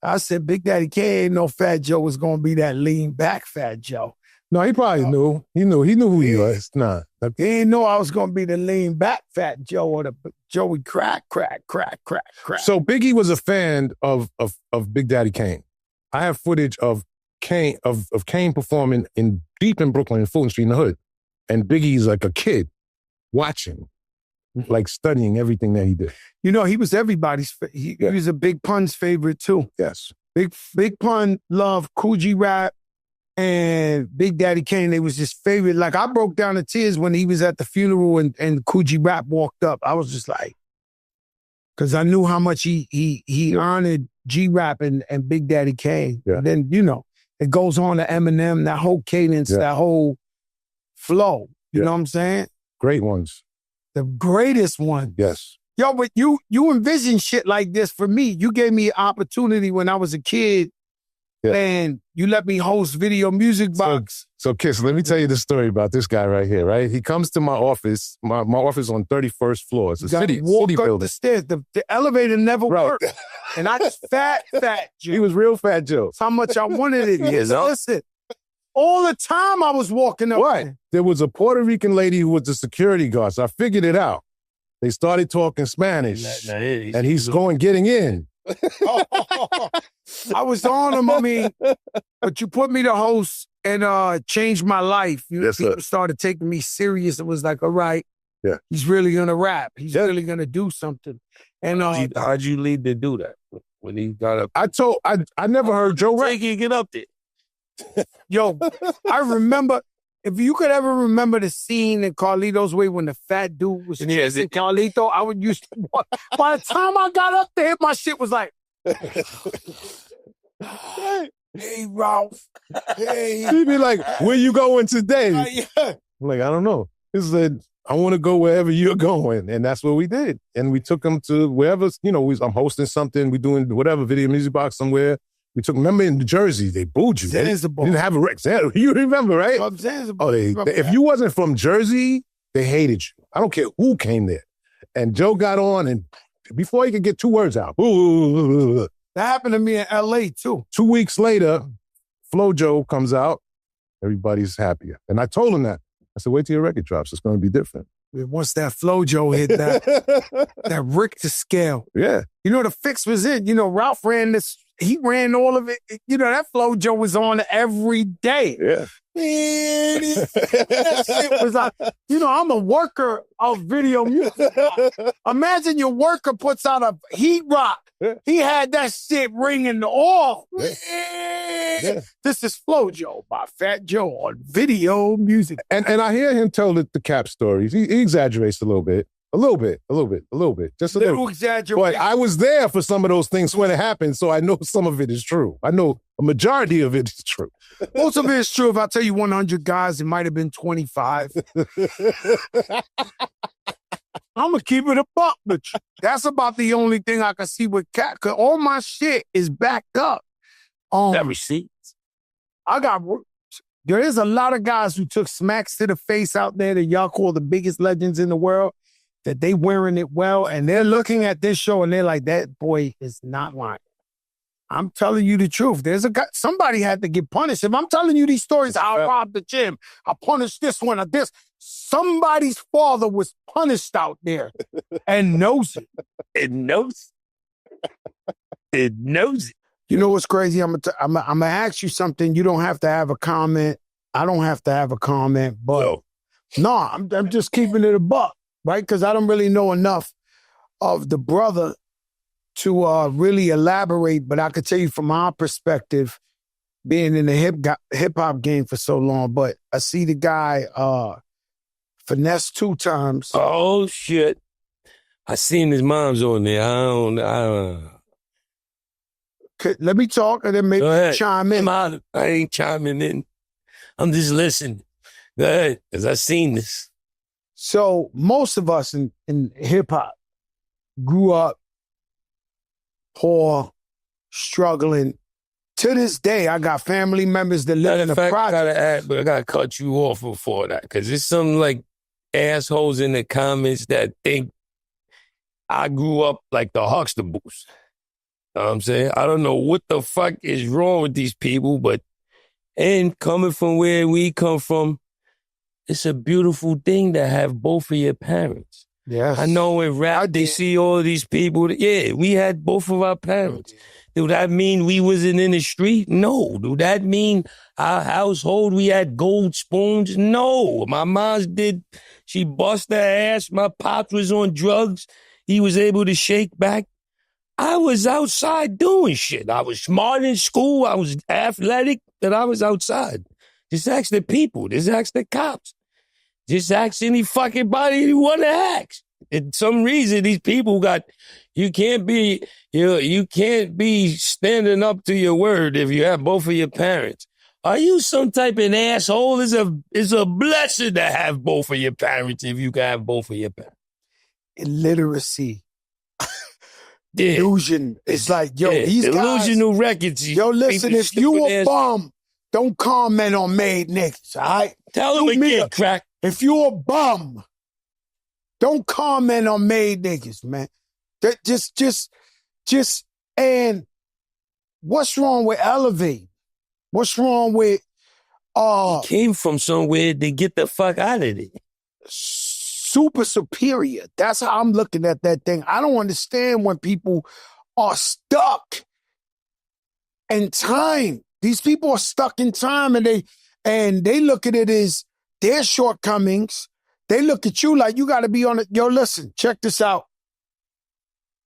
I said, Big Daddy Kane ain't no Fat Joe was going to be that lean back Fat Joe. No, he probably knew. He knew who he was. Nah. He didn't know I was going to be the lean back Fat Joe or the Joey crack. So Biggie was a fan of Big Daddy Kane. I have footage of Kane performing deep in Brooklyn, in Fulton Street in the hood. And Biggie's like a kid watching, like studying everything that he did. You know, he was everybody's, he was a Big Pun's favorite too. Yes. Big Pun loved Coogee Rap and Big Daddy Kane. They was his favorite. Like, I broke down in tears when he was at the funeral and Coogee Rap walked up. I was just like, because I knew how much he honored G-Rap and Big Daddy Kane. Yeah. And then, you know, it goes on to Eminem, that whole cadence, that whole flow. You know what I'm saying? Great ones. The greatest one. Yes. Yo, but you envision shit like this for me. You gave me an opportunity when I was a kid, and you let me host Video Music Box. So Kiss, let me tell you the story about this guy right here, right? He comes to my office, my office on 31st floor. It's a city building. The stairs. The elevator never worked. And I just fat Joe. He was real Fat Joe. That's how much I wanted it. Listen, all the time I was walking up. What? There was a Puerto Rican lady who was the security guard, so I figured it out. They started talking Spanish, and he's getting in. I was on him, I mean, but you put me to host and changed my life. People started taking me serious. It was like, all right, he's really gonna rap. He's really gonna do something. And how'd you lead to do that when he got up? I never heard Joe rap. He get up there. Yo, I remember, if you could ever remember the scene in Carlito's Way when the fat dude was in Carlito, I would use, by the time I got up there, my shit was like, hey, Ralph. Hey. He'd be like, where you going today? I'm like, I don't know. He said, I want to go wherever you're going. And that's what we did. And we took him to wherever, you know, I'm hosting something, we doing whatever, Video Music Box somewhere. We took, remember in New Jersey, they booed you. Zanzibar. They didn't have a rec. You remember, right? Zanzibar. Oh, if you wasn't from Jersey, they hated you. I don't care who came there. And Joe got on, and before he could get 2 words out, that happened to me in L.A. too. 2 weeks later, Flo Joe comes out. Everybody's happier. And I told him that. I said, wait till your record drops. It's going to be different. Once that Flo Joe hit that Richter scale. Yeah. You know, the fix was it. You know, Ralph ran this. He ran all of it. You know, that Flo Joe was on every day. Yeah. Man, that shit was like, you know, I'm a worker of video music. Imagine your worker puts out a heat rock. He had that shit ringing off. This is Flo Joe by Fat Joe on Video Music. And I hear him tell the Cap stories. He exaggerates a little bit. A little bit. Just a little exaggeration. But I was there for some of those things when it happened, so I know some of it is true. I know a majority of it is true. Most of it is true. If I tell you 100 guys, it might have been 25. I'm going to keep it a buck, but that's about the only thing I can see with Cat, because all my shit is backed up. Got receipts. There is a lot of guys who took smacks to the face out there that y'all call the biggest legends in the world, that they wearing it well, and they're looking at this show and they're like, that boy is not lying. I'm telling you the truth. There's a guy, somebody had to get punished. If I'm telling you these stories, I robbed the gym, I punished this one or this. Somebody's father was punished out there and knows it. It knows. It knows it. You know what's crazy? I'm gonna ask you something. You don't have to have a comment. I don't have to have a comment, but no, I'm just keeping it a buck, right? Because I don't really know enough of the brother to really elaborate, but I could tell you from my perspective, being in the hip hop game for so long. But I see the guy finesse 2 times. Oh shit! I seen his mom's on there. I don't. Let me talk and then maybe chime in. I ain't chiming in. I'm just listening. Go ahead, because I seen this. So most of us in hip hop grew up poor, struggling. To this day, I got family members that live in the project. I gotta cut you off before that, because there's some like assholes in the comments that think I grew up like the Huxtables. You know what I'm saying? I don't know what the fuck is wrong with these people, but coming from where we come from, it's a beautiful thing to have both of your parents. Yes. I know in rap, they see all of these people. We had both of our parents. Do that mean we wasn't in the street? No. Do that mean our household, we had gold spoons? No. My mom's she bust her ass. My pops was on drugs. He was able to shake back. I was outside doing shit. I was smart in school. I was athletic, but I was outside. Just ask the people. Just ask the cops. Just ask any fucking body you want to ask. For some reason, these people you can't be standing up to your word if you have both of your parents. Are you some type of asshole? It's a blessing to have both of your parents if you can have both of your parents. Illiteracy. Illusion. It's like, these Illusional records. Yo, listen, if you a bum, don't comment on made niggas, all right? Tell them again, crack. If you a bum, don't comment on made niggas, man. And what's wrong with Elevate? What's wrong with He came from somewhere to get the fuck out of it. Super superior. That's how I'm looking at that thing. I don't understand when people are stuck in time. These people are stuck in time and they look at it as their shortcomings. They look at you like you got to be on it. Yo, listen, check this out.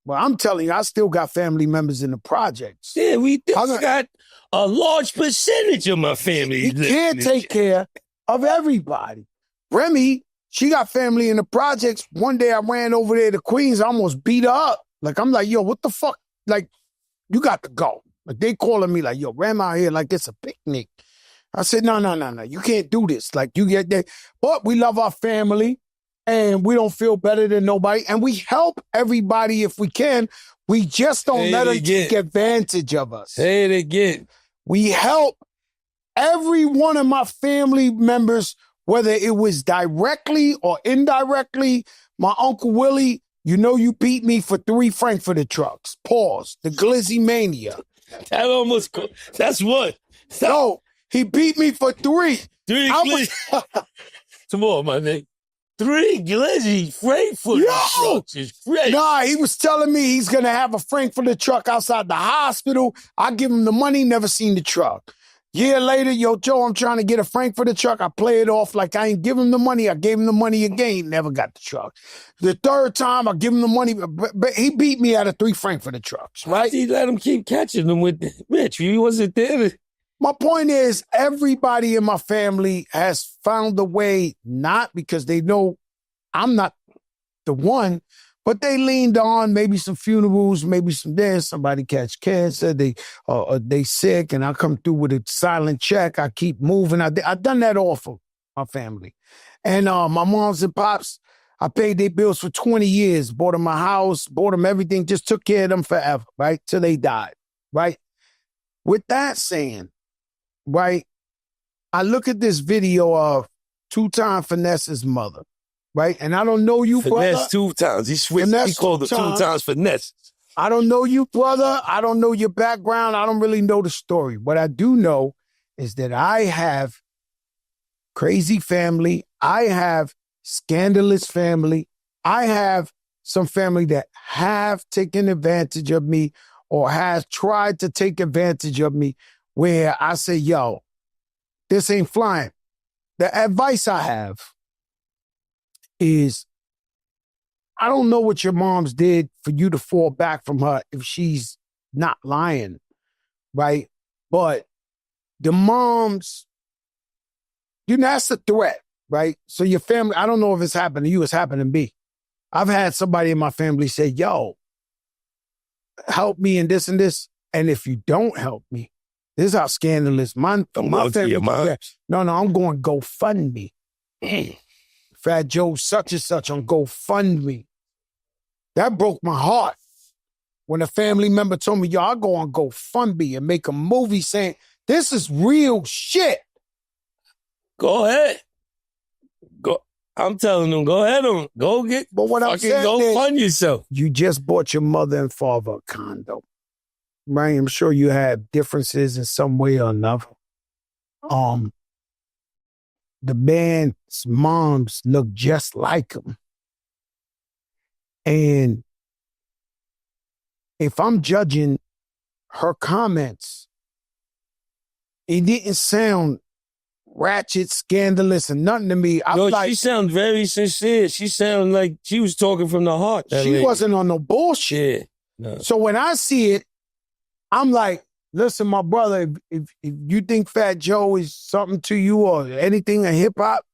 Well, I'm telling you, I still got family members in the projects. Yeah, we got a large percentage of my family. You can't take care of everybody. Remy, she got family in the projects. One day I ran over there to Queens. I almost beat her up. Like, I'm like, yo, what the fuck? Like, you got to go. Like, they calling me like, yo, Ram out here like it's a picnic. I said, no. You can't do this. Like, you get that. But we love our family and we don't feel better than nobody. And we help everybody if we can. We just don't let them take advantage of us. Say it again. We help every one of my family members, whether it was directly or indirectly. My Uncle Willie, you know you beat me for 3 Frankfurter trucks. Pause. The Glizzy Mania. That's what? No, he beat me for 3. 3 Glizzy. Come on, my nigga. 3 Glizzy Frankfurter trucks is great. Nah, he was telling me he's going to have a Frankfurter truck outside the hospital. I give him the money, never seen the truck. Year later, yo, Joe, I'm trying to get a Frankfurter truck. I play it off like I ain't give him the money. I gave him the money again. He never got the truck. The 3rd time, I give him the money, but he beat me out of 3 Frankfurter trucks, right? He let him keep catching them with Rich. He wasn't there. My point is, everybody in my family has found a way, not because they know I'm not the one, but they leaned on maybe some funerals, maybe some this, somebody catch cancer, they sick, and I come through with a silent check. I keep moving. I've done that all for my family. And my moms and pops, I paid their bills for 20 years, bought them a house, bought them everything, just took care of them forever, right? Till they died, right? With that saying, right, I look at this video of 2-time Finesse's mother, right? And I don't know you, Finesse brother. 2 times. He switched. He called it 2 times Finesse. I don't know you, brother. I don't know your background. I don't really know the story. What I do know is that I have crazy family. I have scandalous family. I have some family that have taken advantage of me or has tried to take advantage of me where I say, yo, this ain't flying. The advice I have is I don't know what your mom's did for you to fall back from her if she's not lying, right? But the moms, you know, that's a threat, right? So your family, I don't know if it's happened to you, it's happened to me. I've had somebody in my family say, yo, help me in this and this. And if you don't help me, this is how scandalous my family. No, I'm going GoFundMe. Fat Joe such and such on GoFundMe. That broke my heart. When a family member told me, yo, I'll go on GoFundMe and make a movie saying, this is real shit. Go ahead. Go. I'm telling them, go ahead on. Go get. But what I'm saying go is, fund yourself. You just bought your mother and father a condo. Right? I'm sure you have differences in some way or another. The man's moms look just like him. And if I'm judging her comments, it didn't sound ratchet, scandalous, and nothing to me. She sounds very sincere. She sounded like she was talking from the heart. She wasn't on no bullshit. No. So when I see it, I'm like, listen, my brother, if you think Fat Joe is something to you or anything in hip-hop,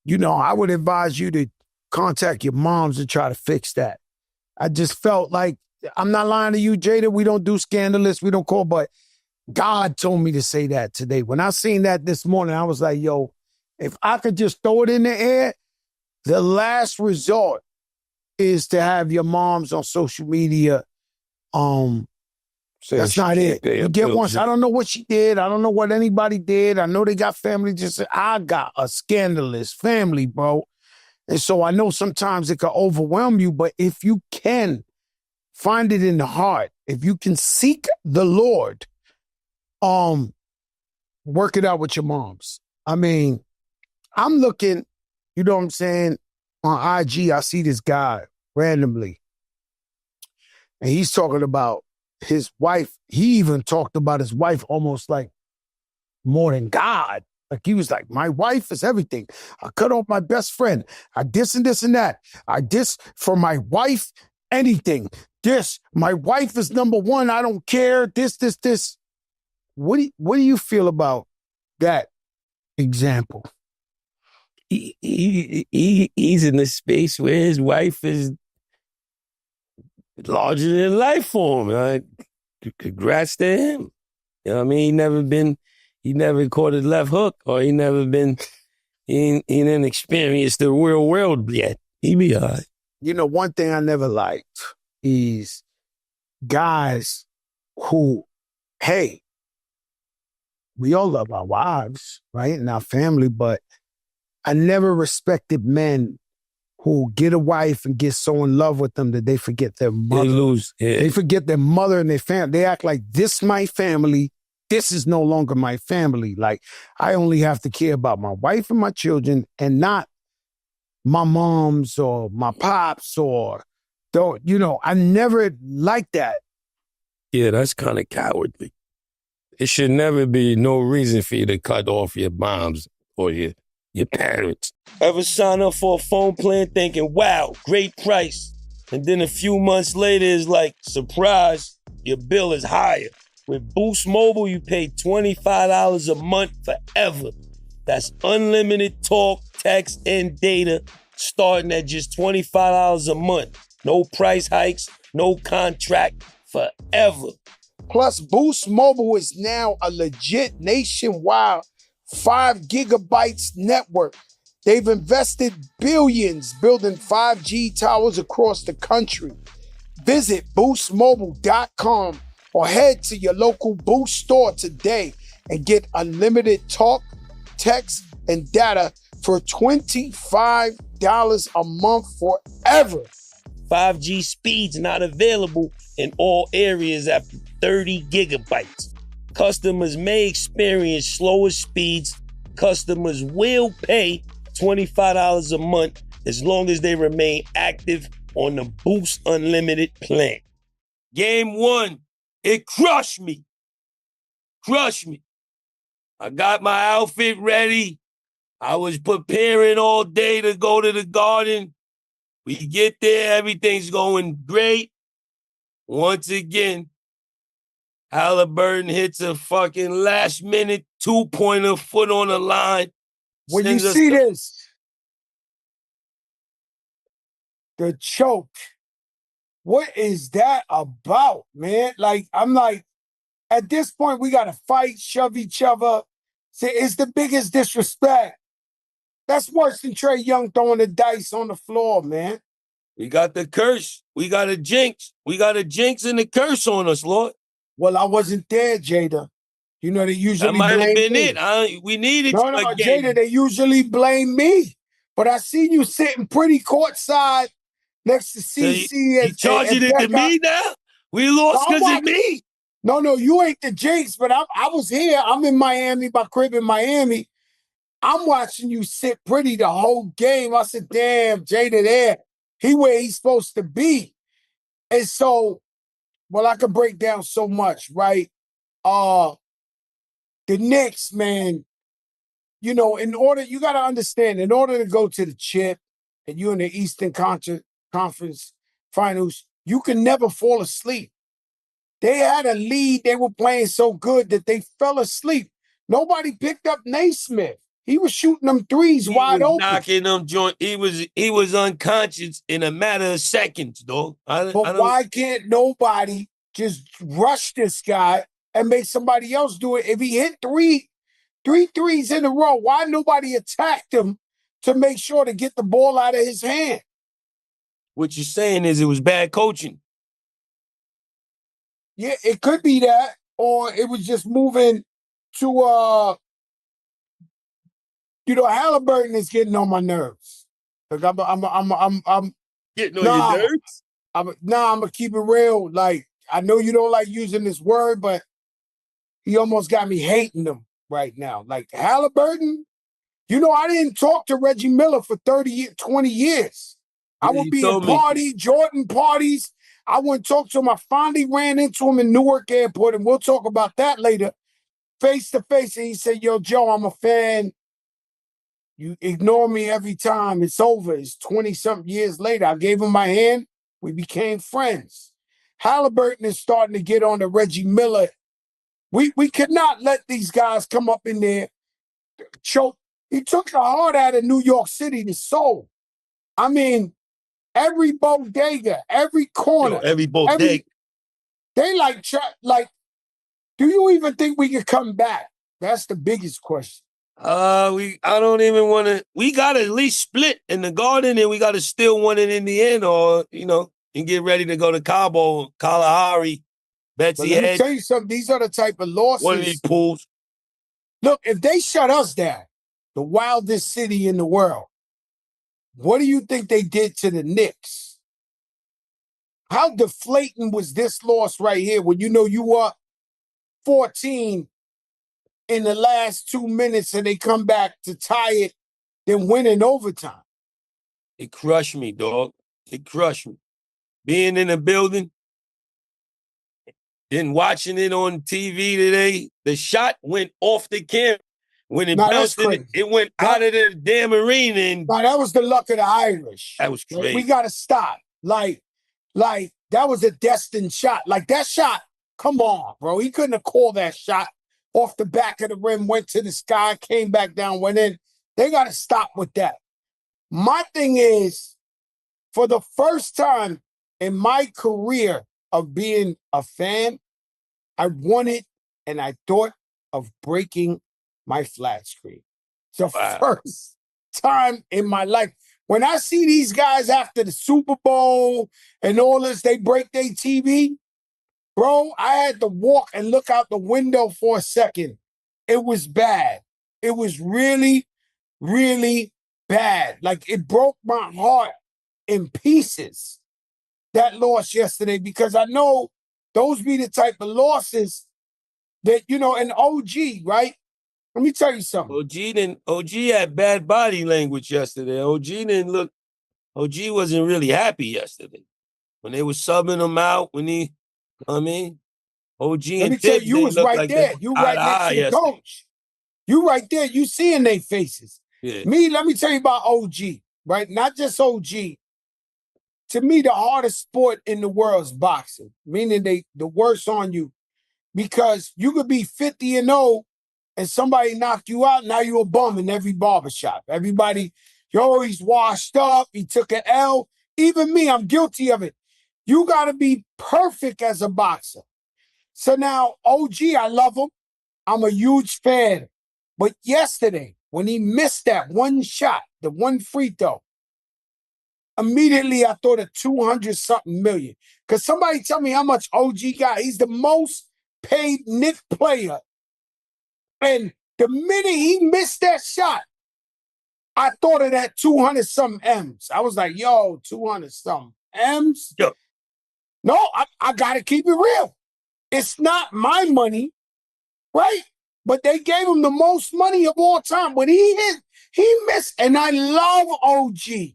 you know, I would advise you to contact your moms and try to fix that. I just felt like, I'm not lying to you, Jada, we don't do scandalous, we don't call, but God told me to say that today. When I seen that this morning, I was like, yo, if I could just throw it in the air, the last resort is to have your moms on social media. That's not it. You get once. I don't know what she did. I don't know what anybody did. I know they got family. Just I got a scandalous family, bro. And so I know sometimes it can overwhelm you, but if you can find it in the heart, if you can seek the Lord, work it out with your moms. I mean, I'm looking, you know what I'm saying, on IG, I see this guy randomly. And he's talking about his wife. He even talked about his wife almost like more than God. Like he was like, my wife is everything. I cut off my best friend. I this and this and that. I this for my wife, anything. This, my wife is number one. I don't care. This. What do you feel about that example? He's in the space where his wife is larger than life for him. Congrats to him. You know what I mean? He never caught his left hook, or he didn't experience the real world yet. He be all right. You know, one thing I never liked is guys who, hey, we all love our wives, right? And our family, but I never respected men who get a wife and get so in love with them that they forget their mother. They lose. Yeah. They forget their mother and their family. They act like this my family. This is no longer my family. Like, I only have to care about my wife and my children and not my moms or my pops or, you know, I never liked that. Yeah, that's kind of cowardly. It should never be no reason for you to cut off your moms or your parents. Ever sign up for a phone plan thinking, wow, great price. And then a few months later, it's like, surprise, your bill is higher. With Boost Mobile, you pay $25 a month forever. That's unlimited talk, text, and data starting at just $25 a month. No price hikes, no contract, forever. Plus, Boost Mobile is now a legit nationwide 5 gigabytes network. They've invested billions building 5G towers across the country. Visit boostmobile.com or head to your local Boost store today and get unlimited talk, text, and data for $25 a month forever. 5G speeds not available in all areas after 30 gigabytes. Customers may experience slower speeds. Customers will pay $25 a month as long as they remain active on the Boost Unlimited plan. Game 1, it crushed me. Crushed me. I got my outfit ready. I was preparing all day to go to the Garden. We get there, everything's going great. Once again, Halliburton hits a fucking last minute 2-pointer, foot on the line. When you see this, the choke, what is that about, man? Like, I'm like, at this point, we got to fight, shove each other. Say, it's the biggest disrespect. That's worse than Trey Young throwing the dice on the floor, man. We got the curse. We got a jinx. We got a jinx and a curse on us, Lord. Well, I wasn't there, Jada. You know, they usually That might have blame been me. it. We needed No, you no, again. Jada, they usually blame me. But I see you sitting pretty courtside next to CC. So you charging it to me now? We lost because of me? No, you ain't the jinx, but I was here. I'm in Miami, my crib in Miami. I'm watching you sit pretty the whole game. I said, damn, Jada there. He where he's supposed to be. And so, well, I could break down so much, right? The Knicks, man, you know, you got to understand, in order to go to the chip and you're in the Eastern Conference Finals, you can never fall asleep. They had a lead. They were playing so good that they fell asleep. Nobody picked up Naismith. He was shooting them threes wide open. Knocking them joint. He was unconscious in a matter of seconds, dog. But why can't nobody just rush this guy and make somebody else do it? If he hit three threes in a row, why nobody attacked him to make sure to get the ball out of his hand? What you're saying is it was bad coaching. Yeah, it could be that, or it was just moving to Halliburton is getting on my nerves. Like I'm getting on your nerves. I'm gonna keep it real. Like, I know you don't like using this word, but he almost got me hating him right now. Like, Halliburton, you know, I didn't talk to Reggie Miller for 20 years. I would be in Jordan parties. I wouldn't talk to him. I finally ran into him in Newark Airport, and we'll talk about that later, face to face. And he said, yo, Joe, I'm a fan. You ignore me every time. It's over. It's 20-something years later. I gave him my hand. We became friends. Halliburton is starting to get on to Reggie Miller. We could not let these guys come up in there, choke. He took the heart out of New York City, the soul. I mean, every bodega, every corner, every bodega. They like, do you even think we could come back? That's the biggest question. I don't even want to. We got to at least split in the Garden, and we got to still win it in the end, or and get ready to go to Cabo, Kalahari, Betsy Let Head. me tell you something. These are the type of losses. One of these pools. Look, if they shut us down, the wildest city in the world, what do you think they did to the Knicks? How deflating was this loss right here when you know you were 14 in the last 2 minutes and they come back to tie it, then win in overtime? It crushed me, dog. It crushed me. Being in the building, then watching it on TV today, the shot went off the camera. When it bounced, it went out of the damn arena. And that was the luck of the Irish. That was crazy. We got to stop. Like that was a destined shot. Like, that shot, come on, bro. He couldn't have called that shot off the back of the rim, went to the sky, came back down, went in. They got to stop with that. My thing is, for the first time in my career of being a fan, I wanted and I thought of breaking my flat screen. The first time in my life. When I see these guys after the Super Bowl and all this, they break their TV, bro, I had to walk and look out the window for a second. It was bad. It was really, really bad. Like, it broke my heart in pieces. that loss yesterday because I know those be the type of losses that, and OG, right? Let me tell you something. OG had bad body language yesterday. OG wasn't really happy yesterday. When they were subbing him out, OG Let me and tell you, Tibbs you didn't was look right like they there. were You eye right to next eye to the yesterday. coach. You right there. You seeing their faces. Yeah. Let me tell you about OG, right? Not just OG. To me, the hardest sport in the world is boxing, meaning the worst on you. Because you could be 50-0 and somebody knock you out, now you're a bum in every barbershop. Everybody, he's washed up, he took an L. Even me, I'm guilty of it. You got to be perfect as a boxer. So now, OG, I love him. I'm a huge fan. But yesterday, when he missed that one shot, the one free throw, immediately I thought of 200-something million. Because somebody tell me how much OG got. He's the most paid Nick player. And the minute he missed that shot, I thought of that 200-something M's. I was like, yo, 200-something M's? Yo. No, I got to keep it real. It's not my money, right? But they gave him the most money of all time. When he hit, he missed. And I love OG.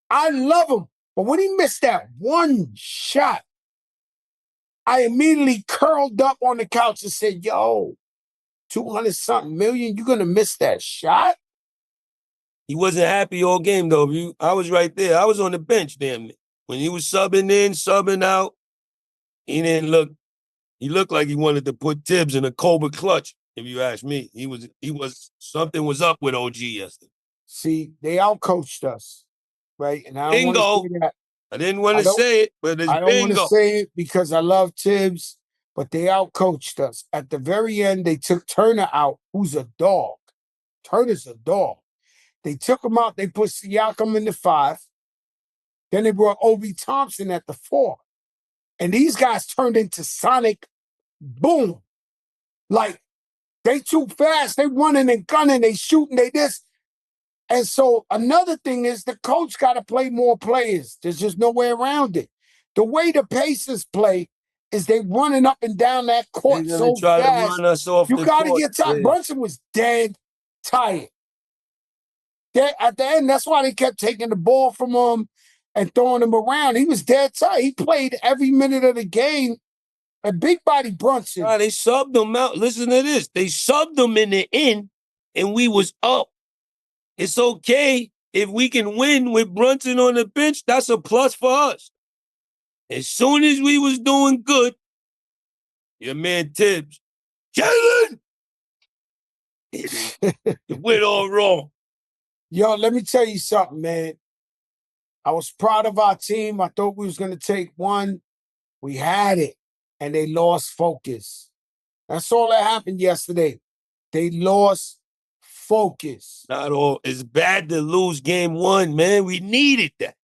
I love him. But when he missed that one shot, I immediately curled up on the couch and said, yo, 200-something million, you're going to miss that shot? He wasn't happy all game, though. I was right there. I was on the bench, damn it. When he was subbing in, subbing out, he didn't look. He looked like he wanted to put Tibbs in a Cobra clutch, if you ask me. Something was up with OG yesterday. See, they outcoached us, right? And I don't want to Bingo. say that. I didn't want to say it, but it's I don't want to bingo. say it because I love Tibbs, but they outcoached us. At the very end, they took Turner out, who's a dog. Turner's a dog. They took him out. They put Siakam in the 5. Then they brought Obi Thompson at the 4. And these guys turned into Sonic Boom. Like, they too fast. They running and gunning. They shooting. They this. And so another thing is the coach got to play more players. There's just no way around it. The way the Pacers play is they running up and down that court They're gonna so try fast. to run us off You the got to court. get tired. Yeah. Brunson was dead tired. At the end, that's why they kept taking the ball from him and throwing him around. He was dead tired. He played every minute of the game. And big body Brunson. Nah, they subbed him out. Listen to this. They subbed him in the end, and we was up. It's okay if we can win with Brunson on the bench. That's a plus for us. As soon as we was doing good, your man Tibbs, Jalen, it went all wrong. Yo, let me tell you something, man. I was proud of our team. I thought we was going to take one. We had it, and they lost focus. That's all that happened yesterday. They lost focus. Not all. It's bad to lose game 1, man. We needed that.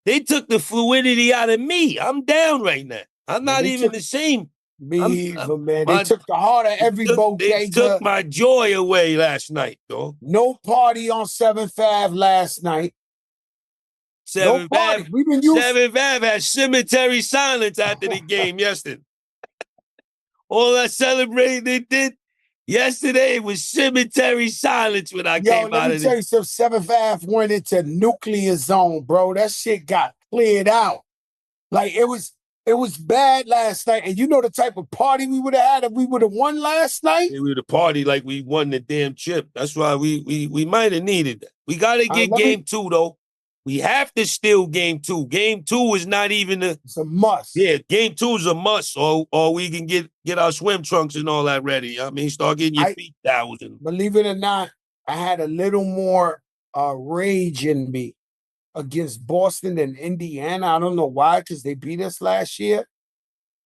They took the fluidity out of me. I'm down right now. I'm not even the same. Me either, man. They took the heart of every bodega. They took my joy away last night, though. No party on 7th Ave last night. 7th Ave. We've been used. 7th Ave had cemetery silence after the game yesterday. All that celebrating they did yesterday was cemetery silence when I came out of it. Let me tell you something. 7th Ave went into nuclear zone, bro. That shit got cleared out. Like, it was bad last night. And you know the type of party we would have had if we would have won last night? We would have party like we won the damn chip. That's why we might have needed that. We got to get game 2, though. We have to steal game 2. Game 2 is not even it's a must. Yeah, game 2 is a must, or we can get our swim trunks and all that ready. I mean, start getting your feet thousand. Believe it or not, I had a little more rage in me against Boston than Indiana. I don't know why, because they beat us last year.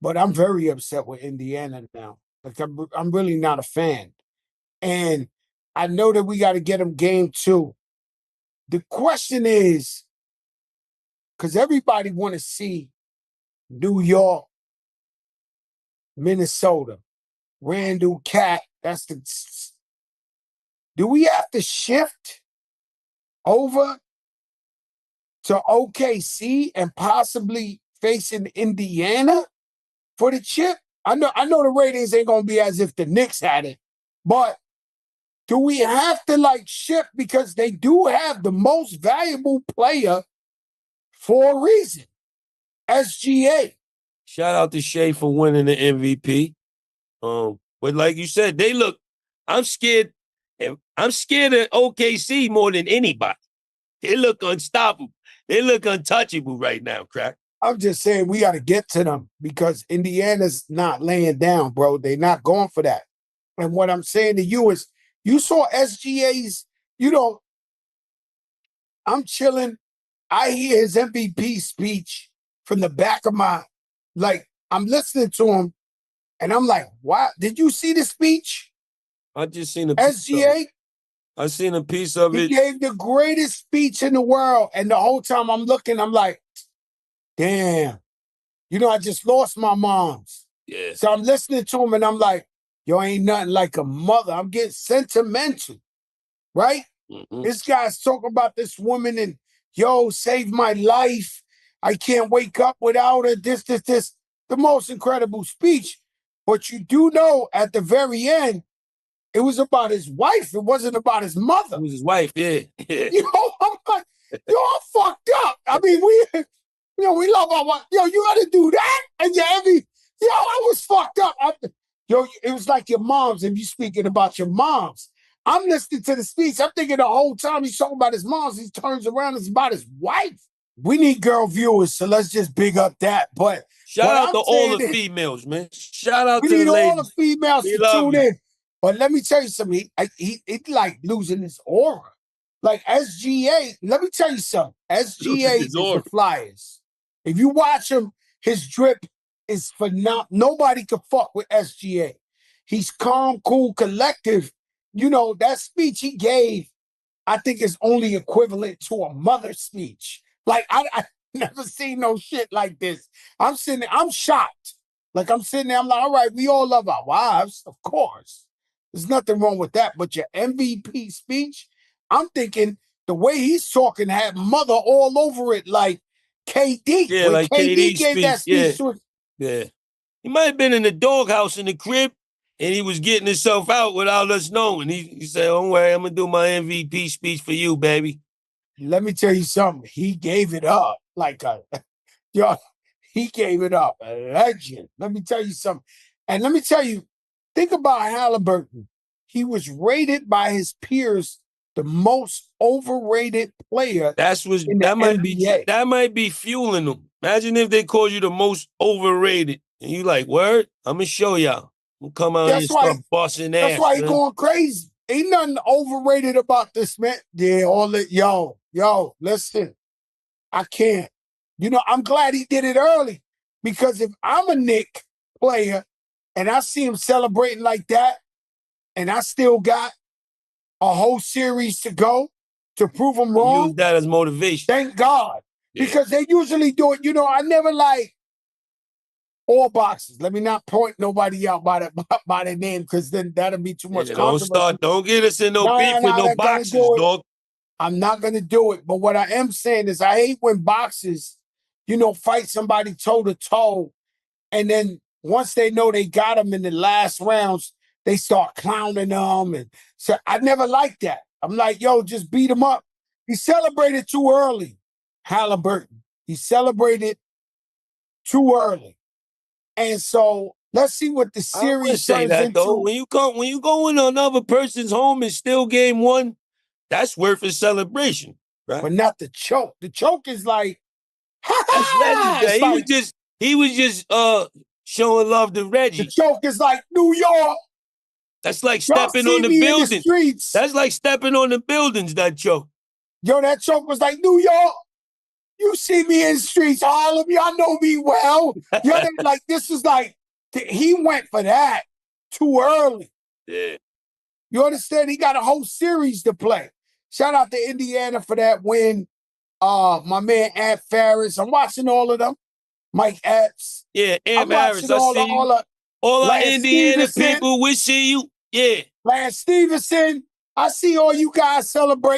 But I'm very upset with Indiana now. Like, I'm really not a fan. And I know that we got to get them game 2. The question is, because everybody want to see New York, Minnesota, Randall, Cat. Do we have to shift over to OKC and possibly facing Indiana for the chip. I know the ratings ain't gonna be as if the Knicks had it, but do we have to like ship because they do have the most valuable player for a reason? SGA. Shout out to Shea for winning the MVP. But like you said, they look. I'm scared. I'm scared of OKC more than anybody. They look unstoppable. They look untouchable right now, Crack. I'm just saying we got to get to them because Indiana's not laying down, bro. They're not going for that. And what I'm saying to you is, you saw SGA's, I'm chilling. I hear his MVP speech from the back of my, I'm listening to him and I'm like, wow, did you see the speech? I just seen a piece SGA? I seen a piece of it. He gave the greatest speech in the world. And the whole time I'm looking, I'm like, damn, I just lost my mom's. Yeah. So I'm listening to him and I'm like, yo, ain't nothing like a mother. I'm getting sentimental, right? Mm-hmm. This guy's talking about this woman and, yo, saved my life. I can't wake up without her. This. The most incredible speech. But you do know at the very end, it was about his wife. It wasn't about his mother. It was his wife, yeah. I'm like, I'm fucked up. I mean, we love our wife. You got to do that? And I was fucked up. It was like your moms, if you're speaking about your moms. I'm listening to the speech. I'm thinking the whole time he's talking about his moms, he turns around, it's about his wife. We need girl viewers, so let's just big up that. But shout out to all the females, man. Shout out to the ladies. We need all the females to tune in. But let me tell you something. He like losing his aura. Like SGA, let me tell you something. SGA is the Flyers. If you watch him, his drip is phenomenal. Nobody can fuck with SGA. He's calm, cool, collective. That speech he gave, I think is only equivalent to a mother's speech. Like, I never seen no shit like this. I'm sitting there, I'm shocked. Like, I'm sitting there, I'm like, all right, we all love our wives, of course. There's nothing wrong with that. But your MVP speech, I'm thinking the way he's talking had mother all over it, like KD. Yeah, when like KD gave that speech to him. Yeah. He might have been in the doghouse in the crib, and he was getting himself out without us knowing. He said, don't worry, I'm going to do my MVP speech for you, baby. Let me tell you something. He gave it up he gave it up. A legend. Let me tell you something. And let me tell you, think about Halliburton. He was rated by his peers the most overrated player That might be fueling him. Imagine if they called you the most overrated. And you like, word? I'm going to show y'all. I'm going to come out here and start busting ass. That's why he's going crazy. Ain't nothing overrated about this, man. Yeah, yo, listen. I can't. I'm glad he did it early because if I'm a Knick player and I see him celebrating like that and I still got a whole series to go to prove him wrong. Use that as motivation. Thank God. Yeah. Because they usually do it. I never like all boxes. Let me not point nobody out by their name because then that'll be too much controversy. Don't get us in no beef with no boxes, dog. I'm not going to do it. But what I am saying is I hate when boxes, fight somebody toe-to-toe, and then once they know they got them in the last rounds, they start clowning them. And so I never liked that. I'm like, yo, just beat him up. He celebrated too early, Halliburton. He celebrated too early. And so let's see what the series turns into. Though. When you go in another person's home and steal game one, that's worth a celebration, right? But not the choke. The choke is like, he was just showing love to Reggie. The choke is like New York. That's like stepping on the buildings. That's like stepping on the buildings, that choke. Yo, that choke was like New York. You see me in the streets, all of y'all know me well. Like this is like he went for that too early. Yeah. You understand? He got a whole series to play. Shout out to Indiana for that win. My man Ant Ferris. I'm watching all of them. Mike Epps. Yeah, Ant Ferris. All our Indiana people, we see you. Yeah. Lance Stevenson. I see all you guys celebrate.